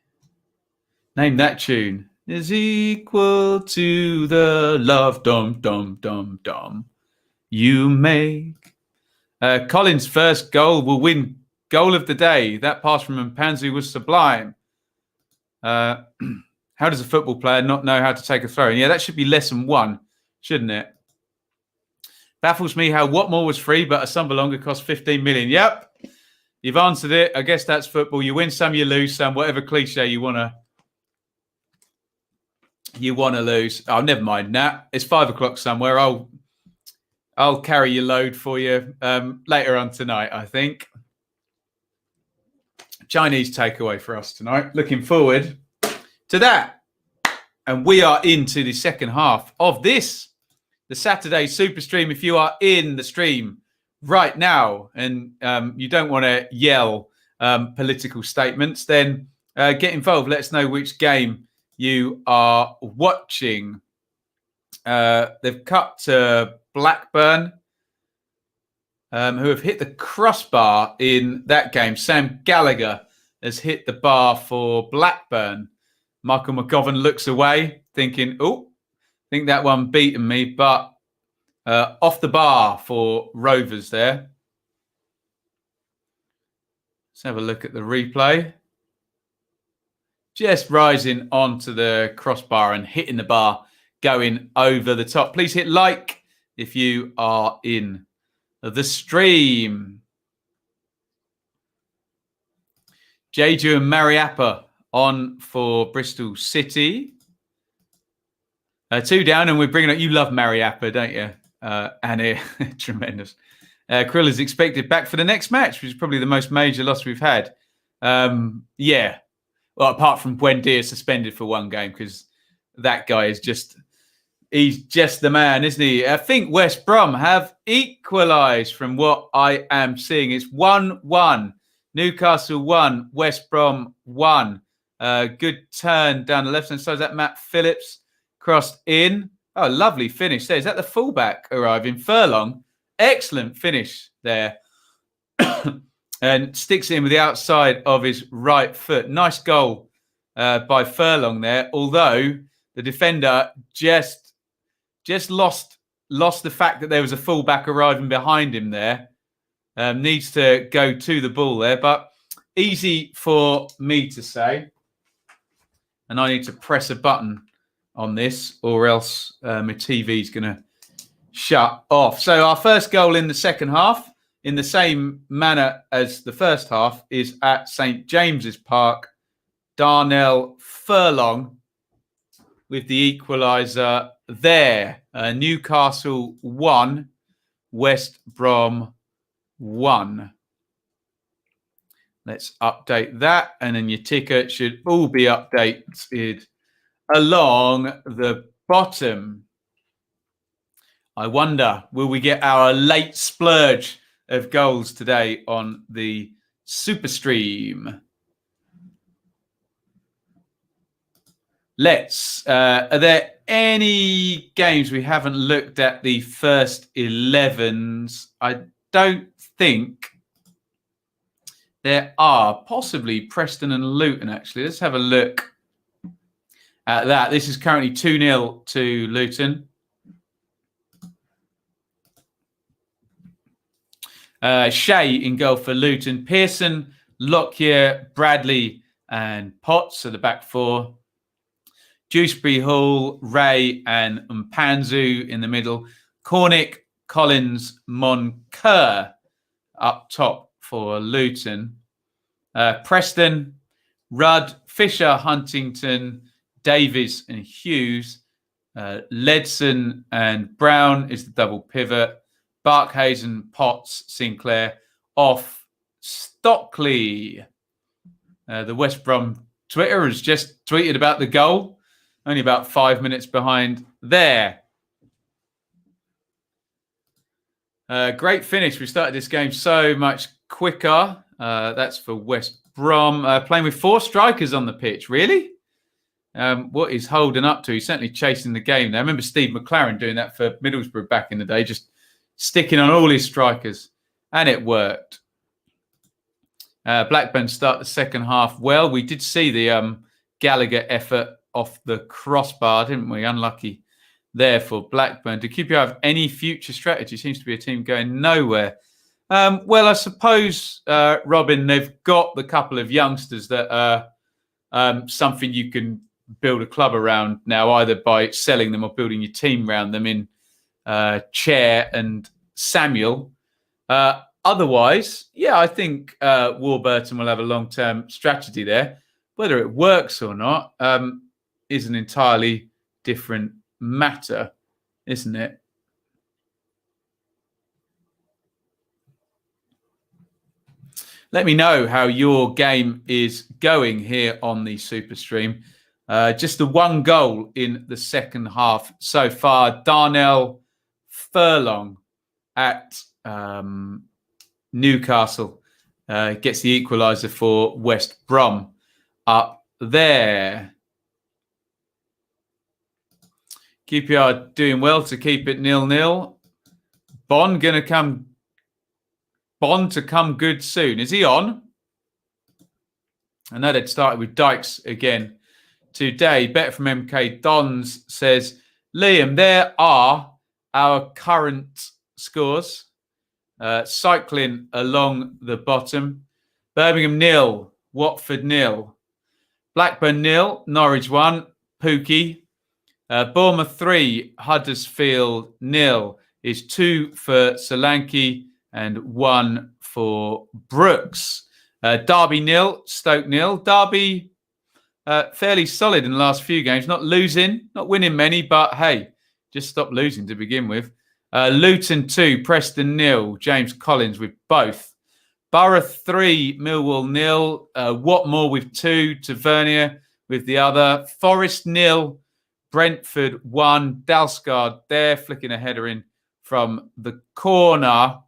Name that tune. Is equal to the love, dum, dum, dum, dum. You make. Collins' first goal will win goal of the day. That pass from Mpanzu was sublime. How does a football player not know how to take a throw? And yeah, that should be lesson 1, shouldn't it? Baffles me how Watmore was free, but a Sumberlonger cost 15 million. Yep, you've answered it. I guess that's football. You win some, you lose some. Whatever cliche you wanna lose. Oh, never mind. Nat, it's 5 o'clock somewhere. I'll carry your load for you later on tonight, I think. Chinese takeaway for us tonight. Looking forward to that. And we are into the second half of this, the Saturday Super Stream. If you are in the stream right now and you don't want to yell political statements, then get involved. Let us know which game you are watching. They've cut to Blackburn, who have hit the crossbar in that game. Sam Gallagher has hit the bar for Blackburn. Michael McGovern looks away, thinking, oh, I think that one beaten me, but off the bar for Rovers there. Let's have a look at the replay. Just rising onto the crossbar and hitting the bar, going over the top. Please hit like if you are in the stream. Jeju and Mariappa on for Bristol City. 2 down, and we're bringing up. You love Mariappa, don't you? Annie, tremendous. Krill is expected back for the next match, which is probably the most major loss we've had. Yeah. Well, apart from Buendia suspended for 1 game, because that guy is he's just the man, isn't he? I think West Brom have equalised from what I am seeing. It's 1-1. Newcastle 1, West Brom 1. Good turn down the left-hand side. Is that Matt Phillips crossed in? Oh, lovely finish there. Is that the fullback arriving? Furlong. Excellent finish there. And sticks it in with the outside of his right foot. Nice goal by Furlong there. Although the defender just lost the fact that there was a fullback arriving behind him there. Needs to go to the ball there, but easy for me to say. And I need to press a button on this, or else my TV is going to shut off. So our first goal in the second half, in the same manner as the first half, is at St James's Park. Darnell Furlong with the equaliser there. Newcastle 1, West Brom 1. Let's update that, and then your ticker should all be updated along the bottom. I wonder, will we get our late splurge of goals today on the Super Stream? Are there any games we haven't looked at the first 11s? I don't think there are. Possibly Preston and Luton, actually. Let's have a look at that. This is currently 2-0 to Luton. Shea in goal for Luton. Pearson, Lockyer, Bradley and Potts are the back 4. Dewsbury Hall, Ray and Mpanzu in the middle. Cornick, Collins, Moncur up top for Luton. Preston, Rudd, Fisher, Huntington, Davies and Hughes. Ledson and Brown is the double pivot. Barkhazen, Potts, Sinclair. Off Stockley. The West Brom Twitter has just tweeted about the goal. Only about 5 minutes behind there. Great finish. We started this game so much quicker. That's for West Brom. Playing with 4 strikers on the pitch. Really? What he's holding up to? He's certainly chasing the game there. I remember Steve McLaren doing that for Middlesbrough back in the day, just sticking on all his strikers. And it worked. Blackburn start the second half well. We did see the Gallagher effort off the crossbar, didn't we? Unlucky there for Blackburn. Do QPR have any future strategy? Seems to be a team going nowhere. Well, I suppose, Robin, they've got the couple of youngsters that are something you can build a club around now, either by selling them or building your team around them in Chair and Samuel. Otherwise, yeah, I think Warburton will have a long-term strategy there. Whether it works or not is an entirely different matter, isn't it? Let me know how your game is going here on the Super Stream. Just the one goal in the second half so far. Darnell Furlong at Newcastle gets the equaliser for West Brom up there. QPR doing well to keep it 0-0. Bond to come good soon. Is he on? I know they'd started with Dykes again today. Better from MK Dons says, Liam, there are our current scores. Cycling along the bottom. Birmingham 0, Watford 0, Blackburn 0, Norwich 1, Pookie. Bournemouth 3, Huddersfield 0 is 2 for Solanke and 1 for Brooks. Derby 0, Stoke 0. Derby fairly solid in the last few games. Not losing, not winning many, but hey, just stop losing to begin with. Luton 2, Preston 0. James Collins with both. Borough 3, Millwall 0. Watmore with 2. Tavernier with the other. Forest 0. Brentford 1. Dalsgaard there, flicking a header in from the corner.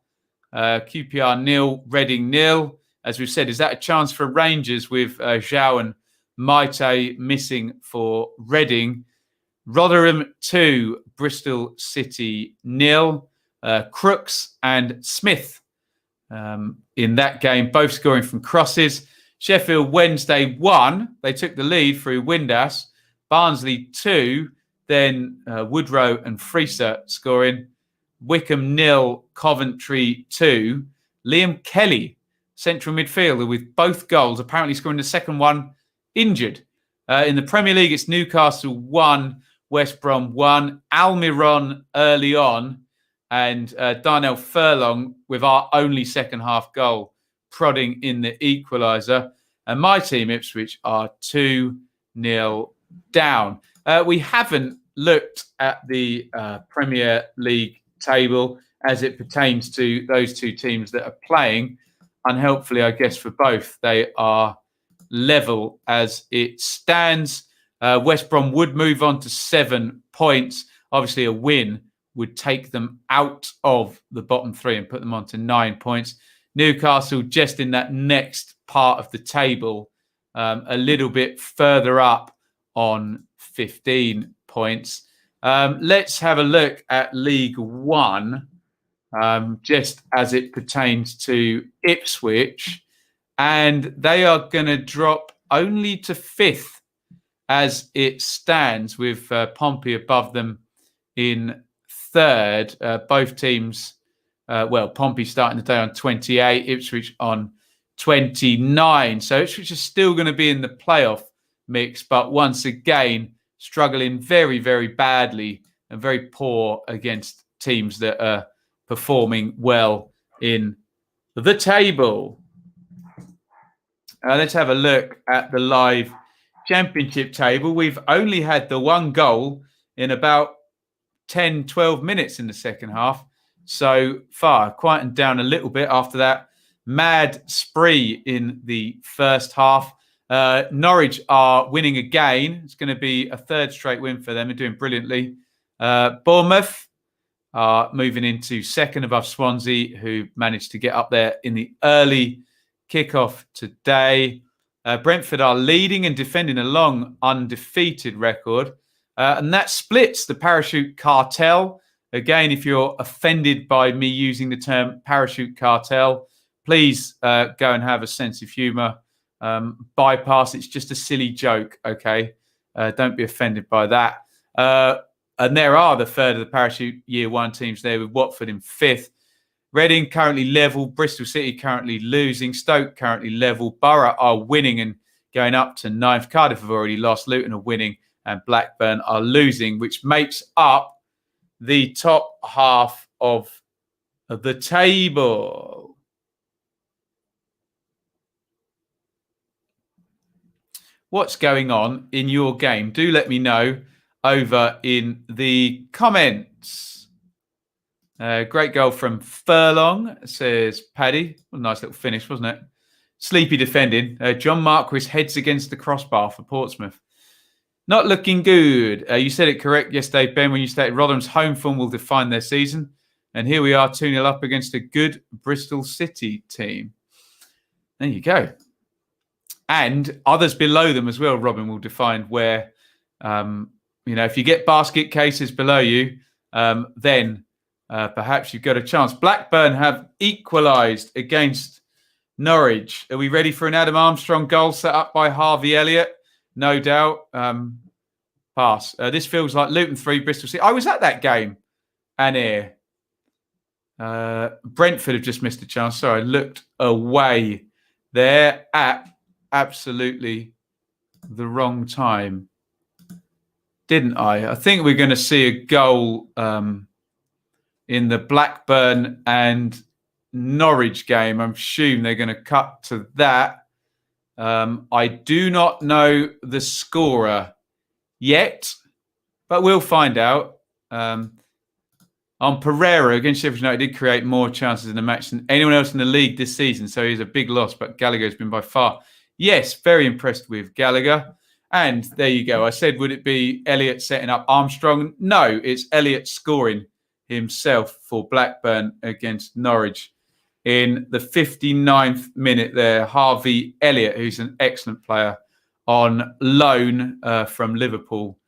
QPR 0. Reading 0. As we've said, is that a chance for Rangers with Zhao and Maite missing for Reading? Rotherham 2, Bristol City 0. Crooks and Smith in that game, both scoring from crosses. Sheffield Wednesday 1. They took the lead through Windass. Barnsley 2. Then Woodrow and Freeser scoring. Wycombe 0, Coventry 2. Liam Kelly, central midfielder with both goals, apparently scoring the second one injured. In the Premier League, it's Newcastle 1, West Brom 1, Almiron early on, and Darnell Furlong with our only second half goal, prodding in the equaliser. And my team, Ipswich, are 2-0 down. We haven't looked at the Premier League table as it pertains to those two teams that are playing. Unhelpfully, I guess, for both, they are level as it stands. West Brom would move on to 7 points. Obviously, a win would take them out of the bottom 3 and put them on to 9 points. Newcastle just in that next part of the table, a little bit further up on 15 points. Let's have a look at League One, just as it pertains to Ipswich. And they are going to drop only to 5th as it stands, with Pompey above them in 3rd. Both teams, Pompey starting the day on 28, Ipswich on 29. So Ipswich is still going to be in the playoff mix, but once again, struggling very, very badly and very poor against teams that are performing well in the table. Let's have a look at the live championship table. We've only had the one goal in about 10, 12 minutes in the second half so far. Quietened down a little bit after that mad spree in the first half. Norwich are winning again. It's going to be a 3rd straight win for them. They're doing brilliantly. Bournemouth are moving into 2nd above Swansea, who managed to get up there in the early kickoff today. Brentford are leading and defending a long undefeated record. And that splits the parachute cartel. Again, if you're offended by me using the term parachute cartel, please go and have a sense of humour. Bypass, it's just a silly joke, okay? Don't be offended by that. And there are the 3rd of the parachute year 1 teams there, with Watford in 5th. Reading currently level. Bristol City currently losing. Stoke currently level. Borough are winning and going up to 9th. Cardiff have already lost. Luton are winning. And Blackburn are losing, which makes up the top half of the table. What's going on in your game? Do let me know over in the comments. Great goal from Furlong, says Paddy. What a nice little finish, wasn't it? Sleepy defending. John Marquis heads against the crossbar for Portsmouth. Not looking good. You said it correct yesterday, Ben, when you stated Rotherham's home form will define their season. And here we are 2-0 up against a good Bristol City team. There you go. And others below them as well, Robin, will define where, if you get basket cases below you, then perhaps you've got a chance. Blackburn have equalised against Norwich. Are we ready for an Adam Armstrong goal set up by Harvey Elliott? No doubt. Pass. This feels like Luton 3, Bristol 6. I was at that game, Anir. Brentford have just missed a chance. Sorry, I looked away there at absolutely the wrong time, didn't I? I think we're going to see a goal in the Blackburn and Norwich game. I'm assuming they're going to cut to that. I do not know the scorer yet, but we'll find out. On Pereira against Sheffield United, did create more chances in the match than anyone else in the league this season, so he's a big loss, but Gallagher has been by far. Yes, very impressed with Gallagher. And there you go. I said, would it be Elliott setting up Armstrong? No, it's Elliott scoring himself for Blackburn against Norwich. In the 59th minute there, Harvey Elliott, who's an excellent player, on loan from Liverpool.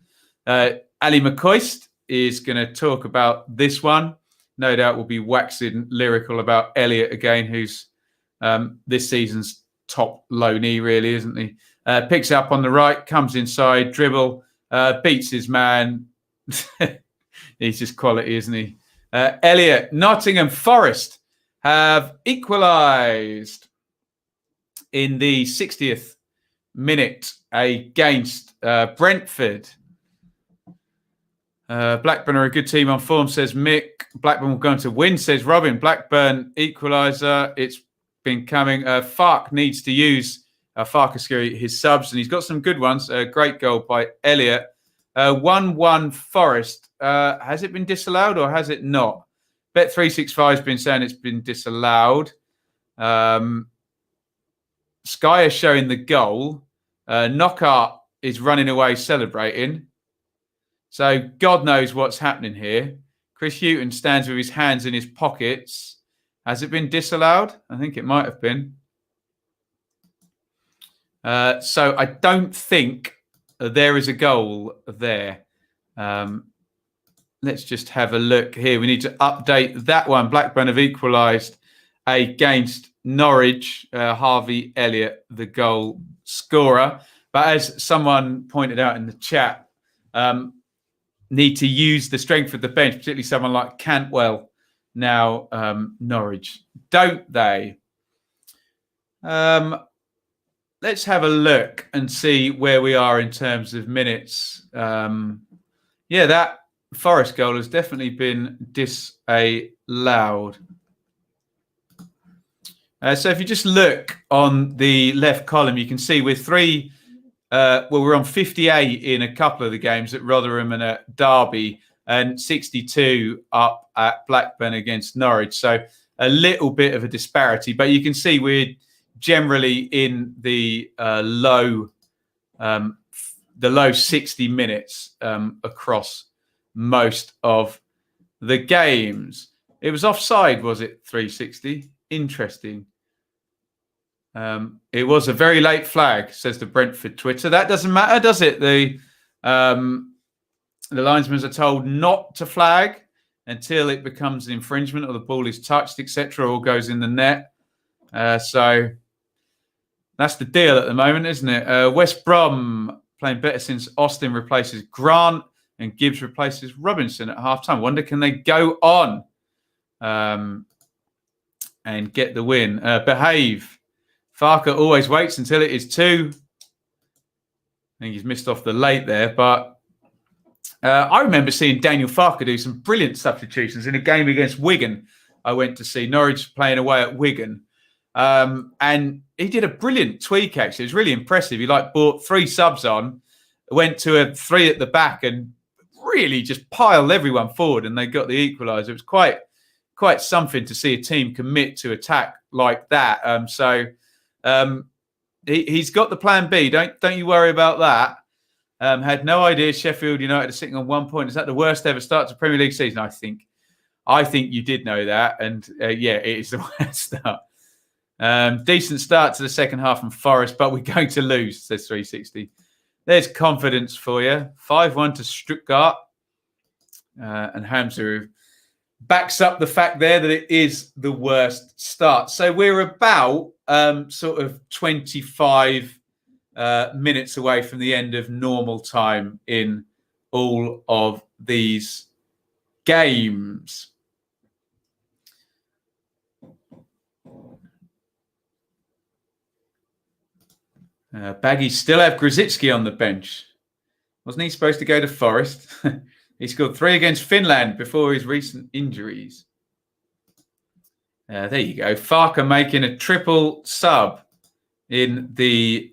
Ali McCoist is going to talk about this one. No doubt we'll be waxing lyrical about Elliott again, who's this season's top loanee, really, isn't he? Picks it up on the right, comes inside, dribble, beats his man. He's just quality, isn't he? Elliott, Nottingham Forest have equalised in the 60th minute against Brentford. Blackburn are a good team on form, says Mick. Blackburn will go on to win, says Robin. Blackburn equaliser. It's been coming. Fark needs to use Farkaskiri, his subs, and he's got some good ones. A great goal by Elliott. 1-1 Forest. Has it been disallowed or has it not? Bet365 has been saying it's been disallowed. Sky is showing the goal. Knockout is running away celebrating. So God knows what's happening here. Chris Hughton stands with his hands in his pockets. Has it been disallowed? I think it might have been. So I don't think there is a goal there. Let's just have a look here. We need to update that one. Blackburn have equalised against Norwich. Harvey Elliott, the goal scorer. But as someone pointed out in the chat, need to use the strength of the bench, particularly someone like Cantwell now, Norwich. Don't they? Let's have a look and see where we are in terms of minutes. That Forest goal has definitely been disallowed. So if you just look on the left column, you can see we're we're on 58 in a couple of the games at Rotherham and at Derby, and 62 up at Blackburn against Norwich. So a little bit of a disparity, but you can see we're generally in the low 60 minutes across most of the games. It was offside, was it? 360. Interesting. It was a very late flag, says the Brentford Twitter. That doesn't matter, does it? The linesmen are told not to flag until it becomes an infringement or the ball is touched, etc., or goes in the net. So that's the deal at the moment, isn't it? West Brom playing better since Austin replaces Grant and Gibbs replaces Robinson at half-time. Wonder, can they go on and get the win? Behave. Farker always waits until it is 2. I think he's missed off the late there, but I remember seeing Daniel Farker do some brilliant substitutions in a game against Wigan. I went to see Norwich playing away at Wigan. And he did a brilliant tweak, actually. It was really impressive. He brought 3 subs on, went to a 3 at the back and really just piled everyone forward, and they got the equaliser. It was quite something to see a team commit to attack like that. He's got the plan B. Don't you worry about that. Had no idea Sheffield United are sitting on 1 point. Is that the worst ever start to Premier League season? I think you did know that. And yeah, it is the worst start. Decent start to the second half from Forest, but we're going to lose, says 360. There's confidence for you. 5-1 to Stuttgart. And Hamza backs up the fact there that it is the worst start. So we're about sort of 25 minutes away from the end of normal time in all of these games. Baggy still have Grzycki on the bench. Wasn't he supposed to go to Forest? He scored 3 against Finland before his recent injuries. There you go. Farke making a triple sub in the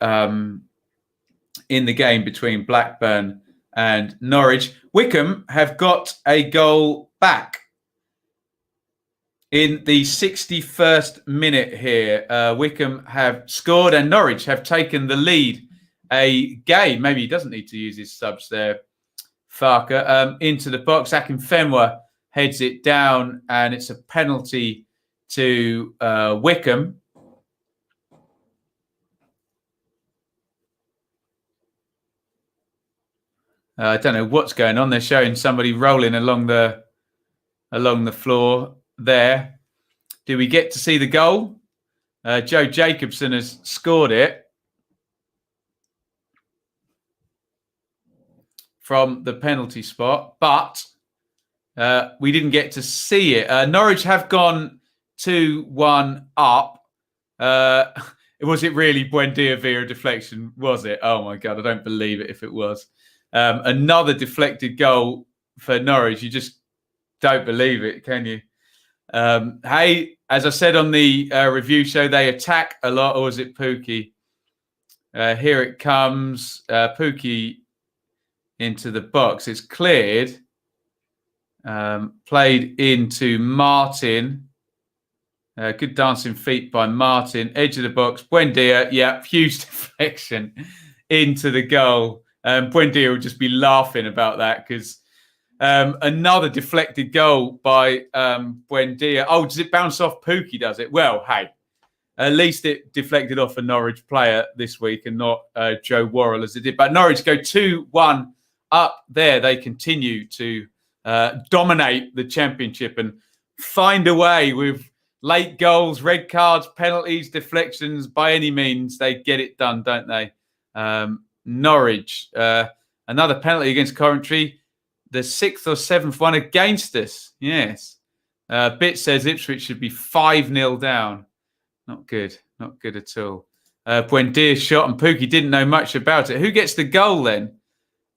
game between Blackburn and Norwich. Wycombe have got a goal back in the 61st minute here. Wycombe have scored and Norwich have taken the lead a game. Maybe he doesn't need to use his subs there. Farke into the box. Akinfenwa heads it down and it's a penalty to Wycombe. I don't know what's going on. They're showing somebody rolling along the floor there. Do we get to see the goal? Joe Jacobson has scored it from the penalty spot, but we didn't get to see it. Norwich have gone 2-1 up. Was it really Buendia via a deflection? Was it? Oh my God, I don't believe it if it was. Another deflected goal for Norwich. You just don't believe it, can you? Hey, as I said on the review show, they attack a lot, or is it Pukki? Here it comes. Pukki into the box. It's cleared. Played into Martin. Good dancing feet by Martin. Edge of the box. Buendia, yeah, huge deflection into the goal. Buendia will just be laughing about that because another deflected goal by Buendia. Oh, does it bounce off Pukki, does it? Well, hey, at least it deflected off a Norwich player this week and not Joe Worrell as it did. But Norwich go 2-1 up there. They continue to dominate the championship and find a way with late goals, red cards, penalties, deflections. By any means, they get it done, don't they? Norwich, another penalty against Coventry. The 6th or 7th one against us. Yes. Bit says Ipswich should be 5-0 down. Not good. Not good at all. Buendia shot and Pukki didn't know much about it. Who gets the goal then?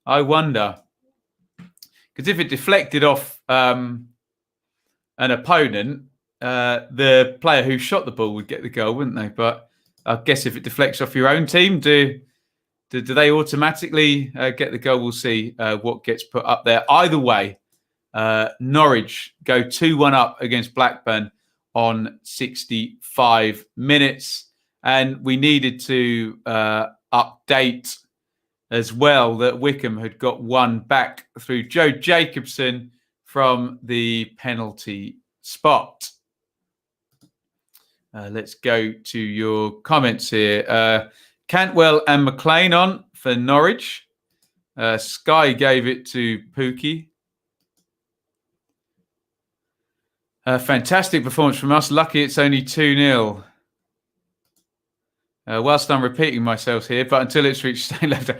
I wonder. Because if it deflected off an opponent, the player who shot the ball would get the goal, wouldn't they? But I guess if it deflects off your own team, do they automatically get the goal? We'll see what gets put up there. Either way, Norwich go 2-1 up against Blackburn on 65 minutes. And we needed to update as well that Wycombe had got one back through Joe Jacobson from the penalty spot. Let's go to your comments here. Cantwell and McLean on for Norwich. Sky gave it to Pukki. Fantastic performance from us. Lucky it's only 2-0. Whilst I'm repeating myself here, but until it's reached stay left.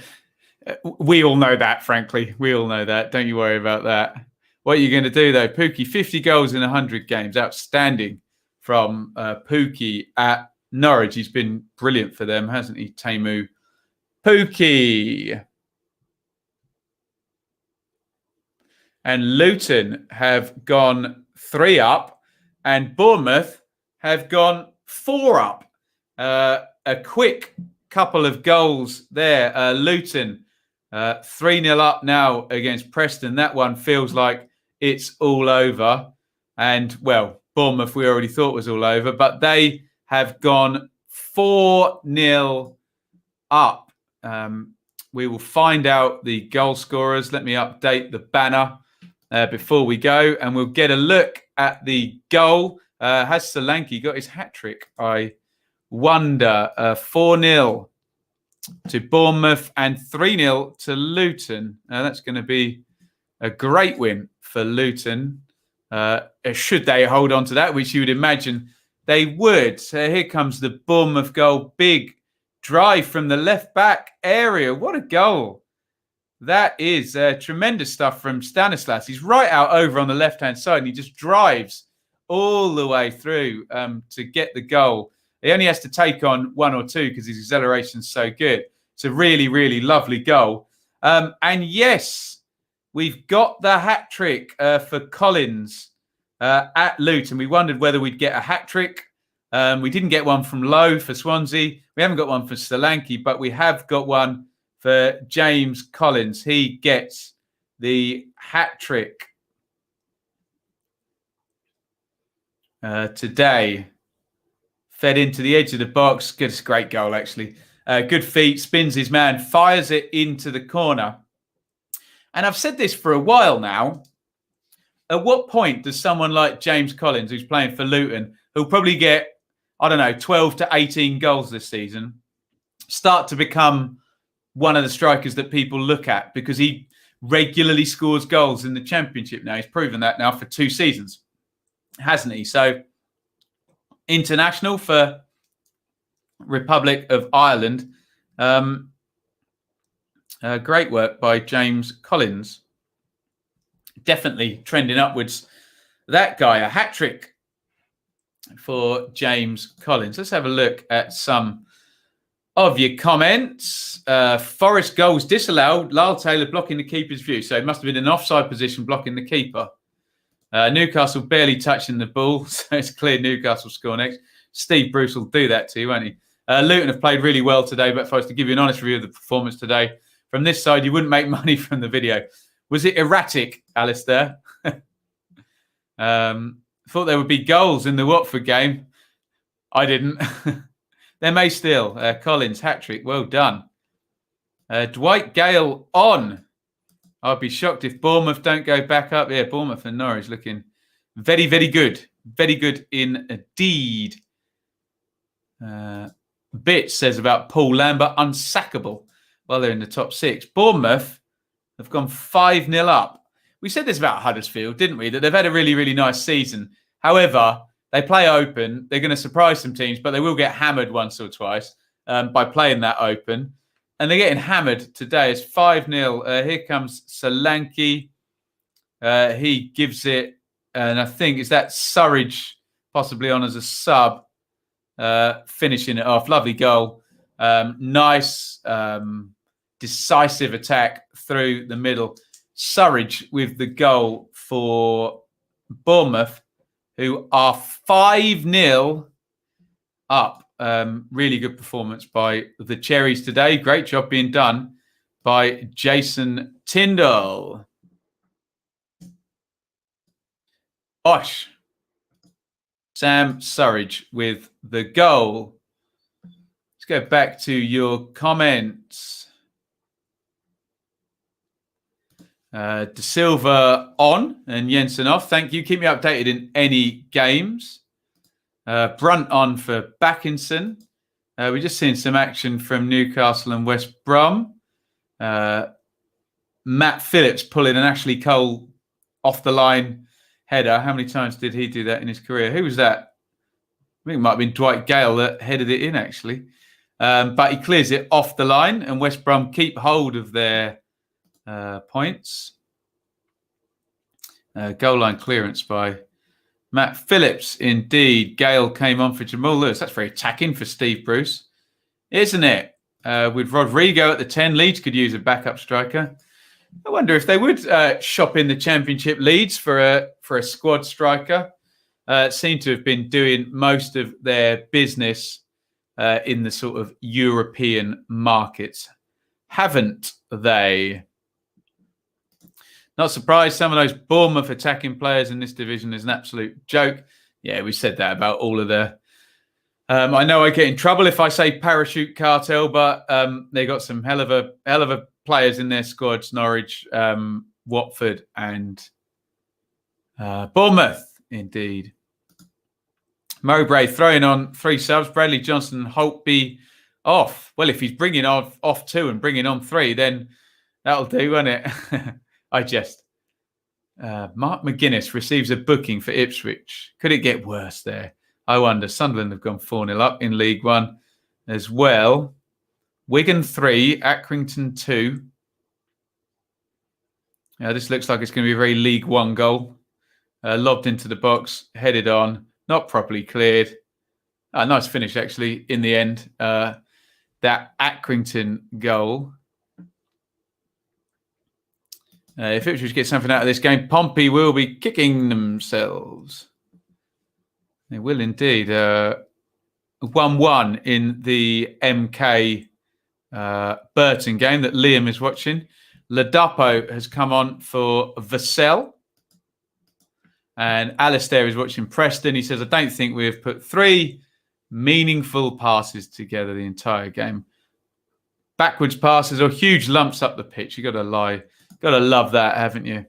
We all know that, frankly. We all know that. Don't you worry about that. What are you going to do, though? Pukki, 50 goals in 100 games. Outstanding from Pukki at Norwich. He's been brilliant for them, hasn't he, Teemu Pukki? And Luton have gone 3 up and Bournemouth have gone 4 up. A quick couple of goals there. Luton 3-0 up now against Preston. That one feels like it's all over. And, well, Bournemouth we already thought was all over, but they have gone 4-0 up. we will find out the goal scorers. Let me update the banner before we go, and we'll get a look at the goal. Has Solanke got his hat-trick? I wonder. 4-0 to Bournemouth and 3-0 to Luton. That's going to be a great win for Luton. Should they hold on to that, which you would imagine they would. Here comes the Bournemouth goal. Big drive from the left-back area. What a goal. That is tremendous stuff from Stanislas. He's right out over on the left-hand side, and he just drives all the way through to get the goal. He only has to take on one or two because his acceleration's so good. It's a really, really lovely goal. And yes, we've got the hat-trick for Collins at Luton. We wondered whether we'd get a hat-trick. We didn't get one from Lowe for Swansea. We haven't got one for Solanke, but we have got one for James Collins. He gets the hat-trick today. Fed into the edge of the box. Good, it's a great goal, actually. Good feet, spins his man, fires it into the corner. And I've said this for a while now. At what point does someone like James Collins, who's playing for Luton, who'll probably get, 12 to 18 goals this season, start to become one of the strikers that people look at? Because he regularly scores goals in the Championship now. He's proven that now for 2 seasons, hasn't he? So, international for Republic of Ireland. Great work by James Collins. Definitely trending upwards. That guy, a hat-trick for James Collins. Let's have a look at some of your comments. Forest goals disallowed. Lyle Taylor blocking the keeper's view. So it must have been an offside position blocking the keeper. Newcastle barely touching the ball. So it's clear Newcastle score next. Steve Bruce will do that to you, won't he? Luton have played really well today, but if I was to give you an honest review of the performance today, from this side, you wouldn't make money from the video. Was it erratic, Alistair? Thought there would be goals in the Watford game. I didn't. There may still. Collins, hat-trick. Well done. Dwight Gale on. I'd be shocked if Bournemouth don't go back up. Yeah, Bournemouth and Norwich looking very, very good. Very good indeed. Bit says about Paul Lambert, unsackable. Well, they're in the top 6. Bournemouth have gone 5-0 up. We said this about Huddersfield, didn't we? That they've had a really, really nice season. However, they play open. They're going to surprise some teams, but they will get hammered once or twice by playing that open. And they're getting hammered today. It's 5-0. Here comes Solanke. He gives it, and I think is that Surridge possibly on as a sub, finishing it off. Lovely goal. Nice, decisive attack through the middle. Surridge with the goal for Bournemouth, who are 5-0 up. Really good performance by the Cherries today. Great job being done by Jason Tyndall. Osh. Sam Surridge with the goal. Let's go back to your comments. De Silva on and Jensen off. Thank you. Keep me updated in any games. Brunt on for Backinson. We're just seeing some action from Newcastle and West Brom. Matt Phillips pulling an Ashley Cole off the line header. How many times did he do that in his career? Who was that? I think it might have been Dwight Gale that headed it in, actually. But he clears it off the line, and West Brom keep hold of their points. Goal line clearance by Matt Phillips. Indeed, Gale came on for Jamal Lewis. That's very attacking for Steve Bruce, isn't it? With Rodrigo at the 10, Leeds could use a backup striker. I wonder if they would shop in the Championship Leeds for a squad striker. Seem to have been doing most of their business in the sort of European markets, haven't they? Not surprised. Some of those Bournemouth attacking players in this division is an absolute joke. Yeah, we said that about all of the I know I get in trouble if I say parachute cartel, but they got some hell of a players in their squads: Norwich, Watford, and Bournemouth. Indeed. Mowbray throwing on 3 subs. Bradley Johnson and Holtby off. Well, if he's bringing off 2 and bringing on 3, then that'll do, won't it? Mark McGuinness receives a booking for Ipswich. Could it get worse there? I wonder. Sunderland have gone 4-0 up in League One as well. Wigan 3, Accrington 2. This looks like it's going to be a very League One goal. Lobbed into the box, headed on, not properly cleared. Nice finish, actually, in the end. That Accrington goal. If Ipswich get something out of this game, Pompey will be kicking themselves. They will indeed. 1-1 in the MK Burton game that Liam is watching. Ladapo has come on for Vassell. And Alistair is watching Preston. He says, I don't think we've put 3 meaningful passes together the entire game. Backwards passes or huge lumps up the pitch. You've got to love that, haven't you?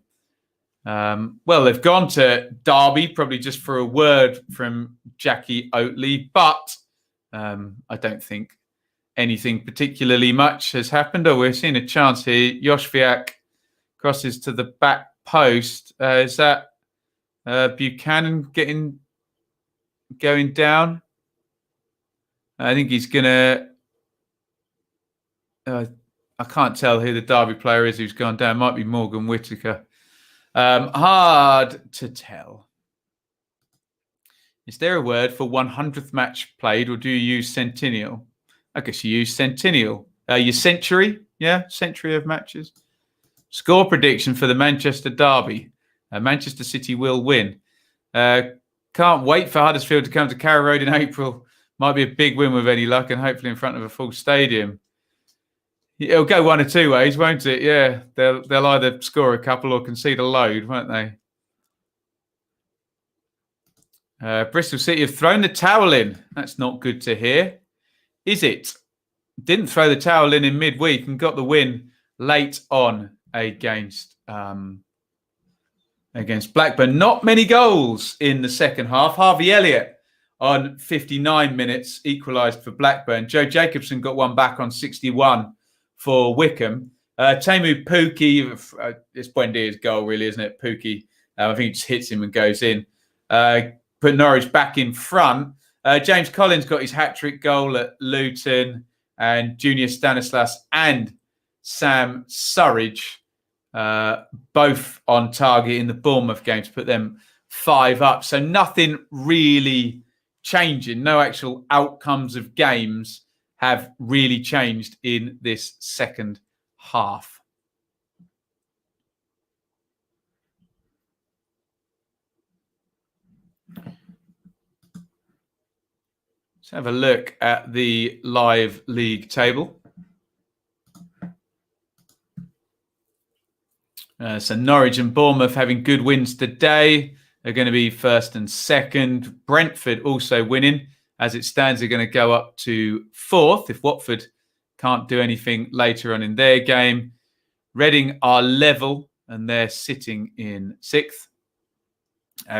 Well, they've gone to Derby, probably just for a word from Jackie Oatley, but I don't think anything particularly much has happened. Oh, we're seeing a chance here. Joshviak crosses to the back post. Is that Buchanan going down? I think he's going to... I can't tell who the Derby player is who's gone down. Might be Morgan Whittaker. Hard to tell. Is there a word for 100th match played, or do you use centennial? I guess you use centennial. Your century? Yeah, century of matches. Score prediction for the Manchester Derby. Manchester City will win. Can't wait for Huddersfield to come to Carrow Road in April. Might be a big win with any luck, and hopefully in front of a full stadium. It'll go one or 2 ways, won't it? Yeah, they'll either score a couple or concede a load, won't they? Bristol City have thrown the towel in. That's not good to hear, is it? Didn't throw the towel in midweek and got the win late on against Blackburn. Not many goals in the second half. Harvey Elliott on 59 minutes equalised for Blackburn. Joe Jacobson got one back on 61 for Wycombe. Teemu Pukki, it's Buendia's goal really, isn't it? Pukki, I think he just hits him and goes in. Put Norwich back in front. James Collins got his hat-trick goal at Luton, and Junior Stanislas and Sam Surridge both on target in the Bournemouth game to put them 5 up. So nothing really changing. No actual outcomes of games have really changed in this second half. Let's have a look at the live league table. So Norwich and Bournemouth having good wins today are going to be first and second. Brentford also winning. As it stands, they're going to go up to 4th if Watford can't do anything later on in their game. Reading are level and they're sitting in 6th.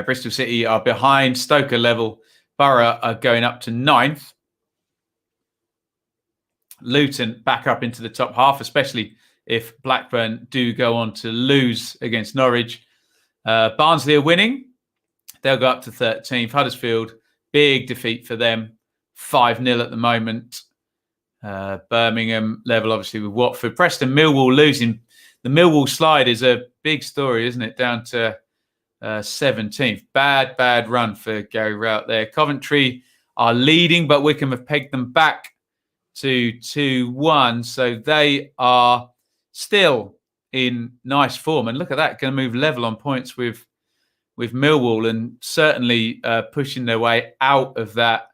Bristol City are behind. Stoke are level. Borough are going up to 9th. Luton back up into the top half, especially if Blackburn do go on to lose against Norwich. Barnsley are winning. They'll go up to 13th. Huddersfield, big defeat for them. 5-0 at the moment. Birmingham level, obviously, with Watford. Preston, Millwall losing. The Millwall slide is a big story, isn't it? Down to 17th. Bad run for Gary Rout there. Coventry are leading, but Wycombe have pegged them back to 2-1. So they are still in nice form. And look at that, going to move level on points with Millwall and certainly pushing their way out of that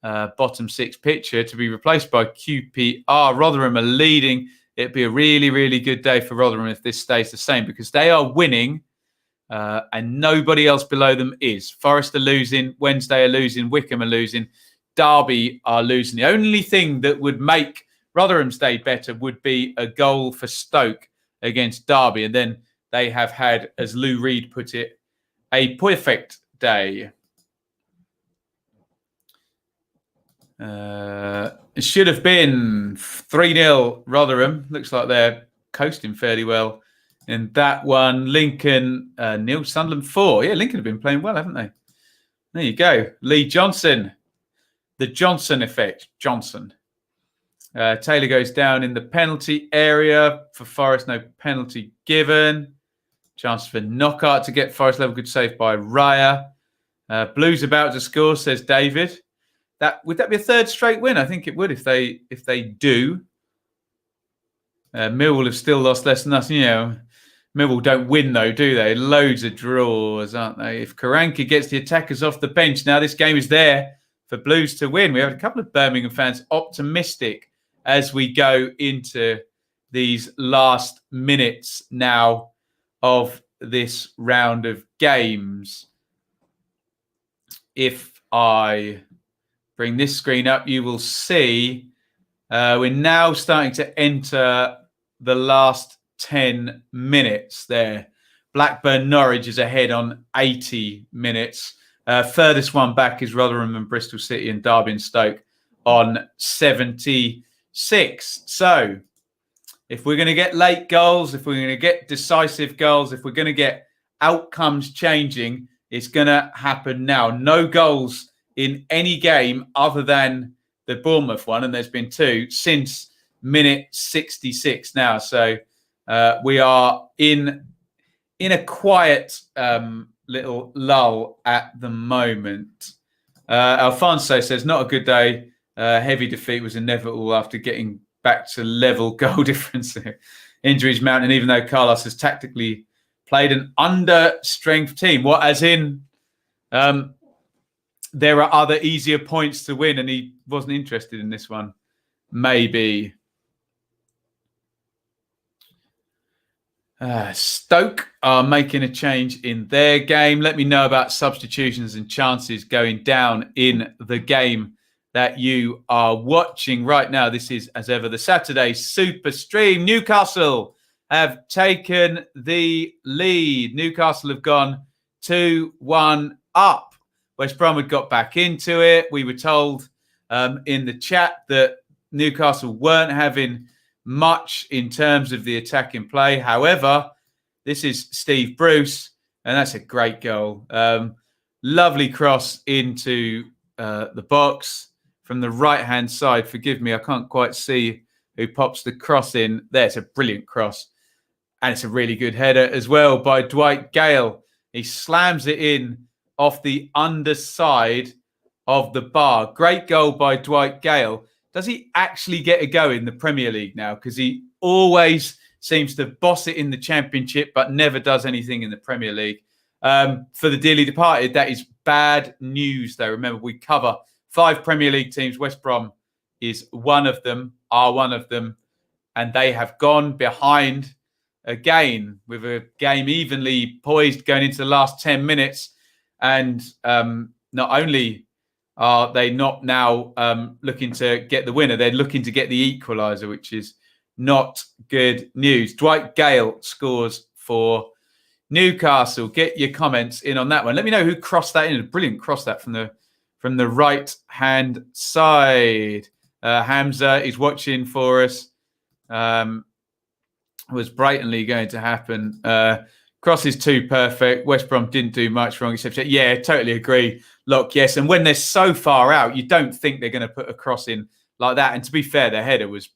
bottom 6 picture to be replaced by QPR. Rotherham are leading. It'd be a really, really good day for Rotherham if this stays the same because they are winning and nobody else below them is. Forest are losing. Wednesday are losing. Wycombe are losing. Derby are losing. The only thing that would make Rotherham's day better would be a goal for Stoke against Derby. And then they have had, as Lou Reed put it, a perfect day. It should have been 3-0 Rotherham. Looks like they're coasting fairly well in that one. Lincoln, nil, Sunderland 4. Yeah, Lincoln have been playing well, haven't they? There you go. Lee Johnson. The Johnson effect. Johnson. Taylor goes down in the penalty area. For Forest, no penalty given. Chance for knockout to get Forest level. Good save by Raya. Blues about to score, says David. Would that be a third straight win? I think it would if they do. Millwall have still lost less than us. You know, Millwall don't win though, do they? Loads of draws, aren't they? If Karanka gets the attackers off the bench, now this game is there for Blues to win. We have a couple of Birmingham fans optimistic as we go into these last minutes now of this round of games. If I bring this screen up, you will see we're now starting to enter the last 10 minutes there. Blackburn Norwich is ahead on 80 minutes. Furthest one back is Rotherham and Bristol City and Derby and Stoke on 76. So if we're going to get late goals, if we're going to get decisive goals, if we're going to get outcomes changing, it's going to happen now. No goals in any game other than the Bournemouth one, and there's been 2 since minute 66 now. So we are in a quiet little lull at the moment. Alfonso says, not a good day. Heavy defeat was inevitable after getting back to level goal difference. Injuries mounting, even though Carlos has tactically played an under-strength team. What, as in there are other easier points to win and he wasn't interested in this one? Maybe. Stoke are making a change in their game. Let me know about substitutions and chances going down in the game that you are watching right now. This is, as ever, the Saturday Super Stream. Newcastle have taken the lead. Newcastle have gone 2-1 up. West Brom had got back into it. We were told in the chat that Newcastle weren't having much in terms of the attacking play. However, this is Steve Bruce, and that's a great goal. Lovely cross into the box from the right-hand side. Forgive me, I can't quite see who pops the cross in. There's a brilliant cross. And it's a really good header as well by Dwight Gale. He slams it in off the underside of the bar. Great goal by Dwight Gale. Does he actually get a go in the Premier League now? Because he always seems to boss it in the Championship, but never does anything in the Premier League. For the dearly departed, that is bad news, though. Remember, we cover 5 Premier League teams. West Brom is one of them, and they have gone behind again with a game evenly poised going into the last 10 minutes. And not only are they not now looking to get the winner, they're looking to get the equaliser, which is not good news. Dwight Gale scores for Newcastle. Get your comments in on that one. Let me know who crossed that in. A brilliant cross that from the right-hand side. Hamza is watching for us. Was blatantly going to happen. Cross is too perfect. West Brom didn't do much wrong except, yeah, totally agree. Look, yes. And when they're so far out, you don't think they're going to put a cross in like that. And to be fair, their header was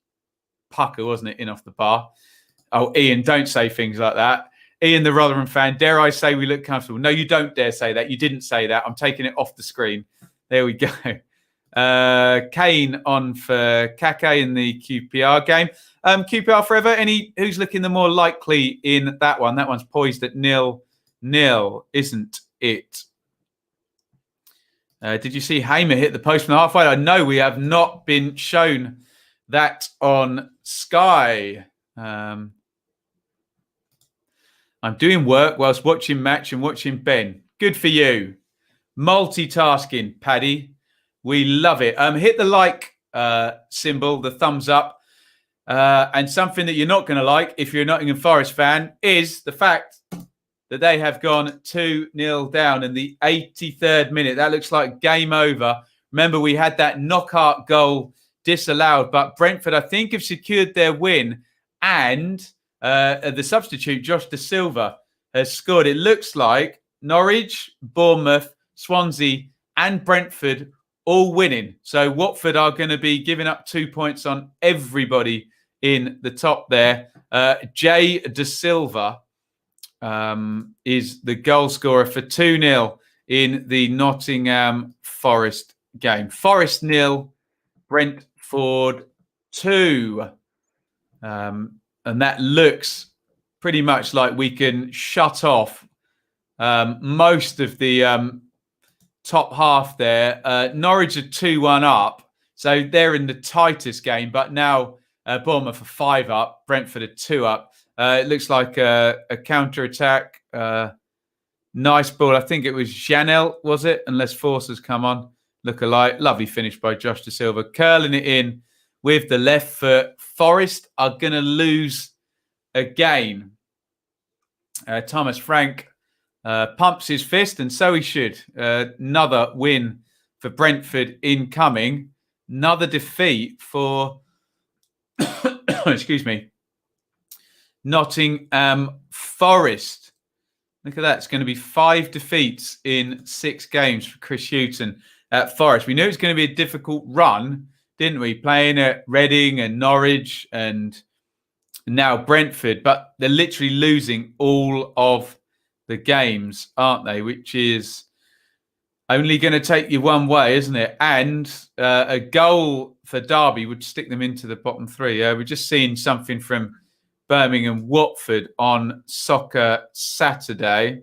pucker, wasn't it, in off the bar? Oh, Ian, don't say things like that. Ian, the Rotherham fan, dare I say we look comfortable? No, you don't dare say that. You didn't say that. I'm taking it off the screen. There we go. Kane on for Kake in the QPR game. QPR forever. Who's looking the more likely in that one? That one's poised at 0-0, isn't it? Did you see Hamer hit the post from the halfway? I know we have not been shown that on Sky. I'm doing work whilst watching match and watching Ben. Good for you. Multitasking, Paddy. We love it. Hit the like symbol, the thumbs up. And something that you're not going to like if you're a Nottingham Forest fan is the fact that they have gone 2-0 down in the 83rd minute. That looks like game over. Remember, we had that knockout goal disallowed, but Brentford, I think, have secured their win. And the substitute, Josh Da Silva, has scored. It looks like Norwich, Bournemouth, Swansea, and Brentford all winning. So Watford are going to be giving up 2 points on everybody in the top there. Jay Da Silva is the goal scorer for 2-0 in the Nottingham Forest game. Forest 0, Brentford 2. And that looks pretty much like we can shut off most of the top half there. Norwich are 2-1 up. So they're in the tightest game. But now Bournemouth are 5 up. Brentford are 2 up. It looks like a counter-attack. Nice ball. I think it was Janelle, was it? Unless Force has come on. Look alike. Lovely finish by Josh Da Silva. Curling it in with the left foot. Forest are going to lose again. Thomas Frank pumps his fist, and so he should. Another win for Brentford incoming. Another defeat for, excuse me, Nottingham Forest. Look at that. It's going to be 5 defeats in 6 games for Chris Hughton at Forest. We knew it was going to be a difficult run, didn't we? Playing at Reading and Norwich and now Brentford, but they're literally losing all of the games, aren't they? Which is only going to take you one way, isn't it? And a goal for Derby would stick them into the bottom 3. We're just seeing something from Birmingham Watford on Soccer Saturday.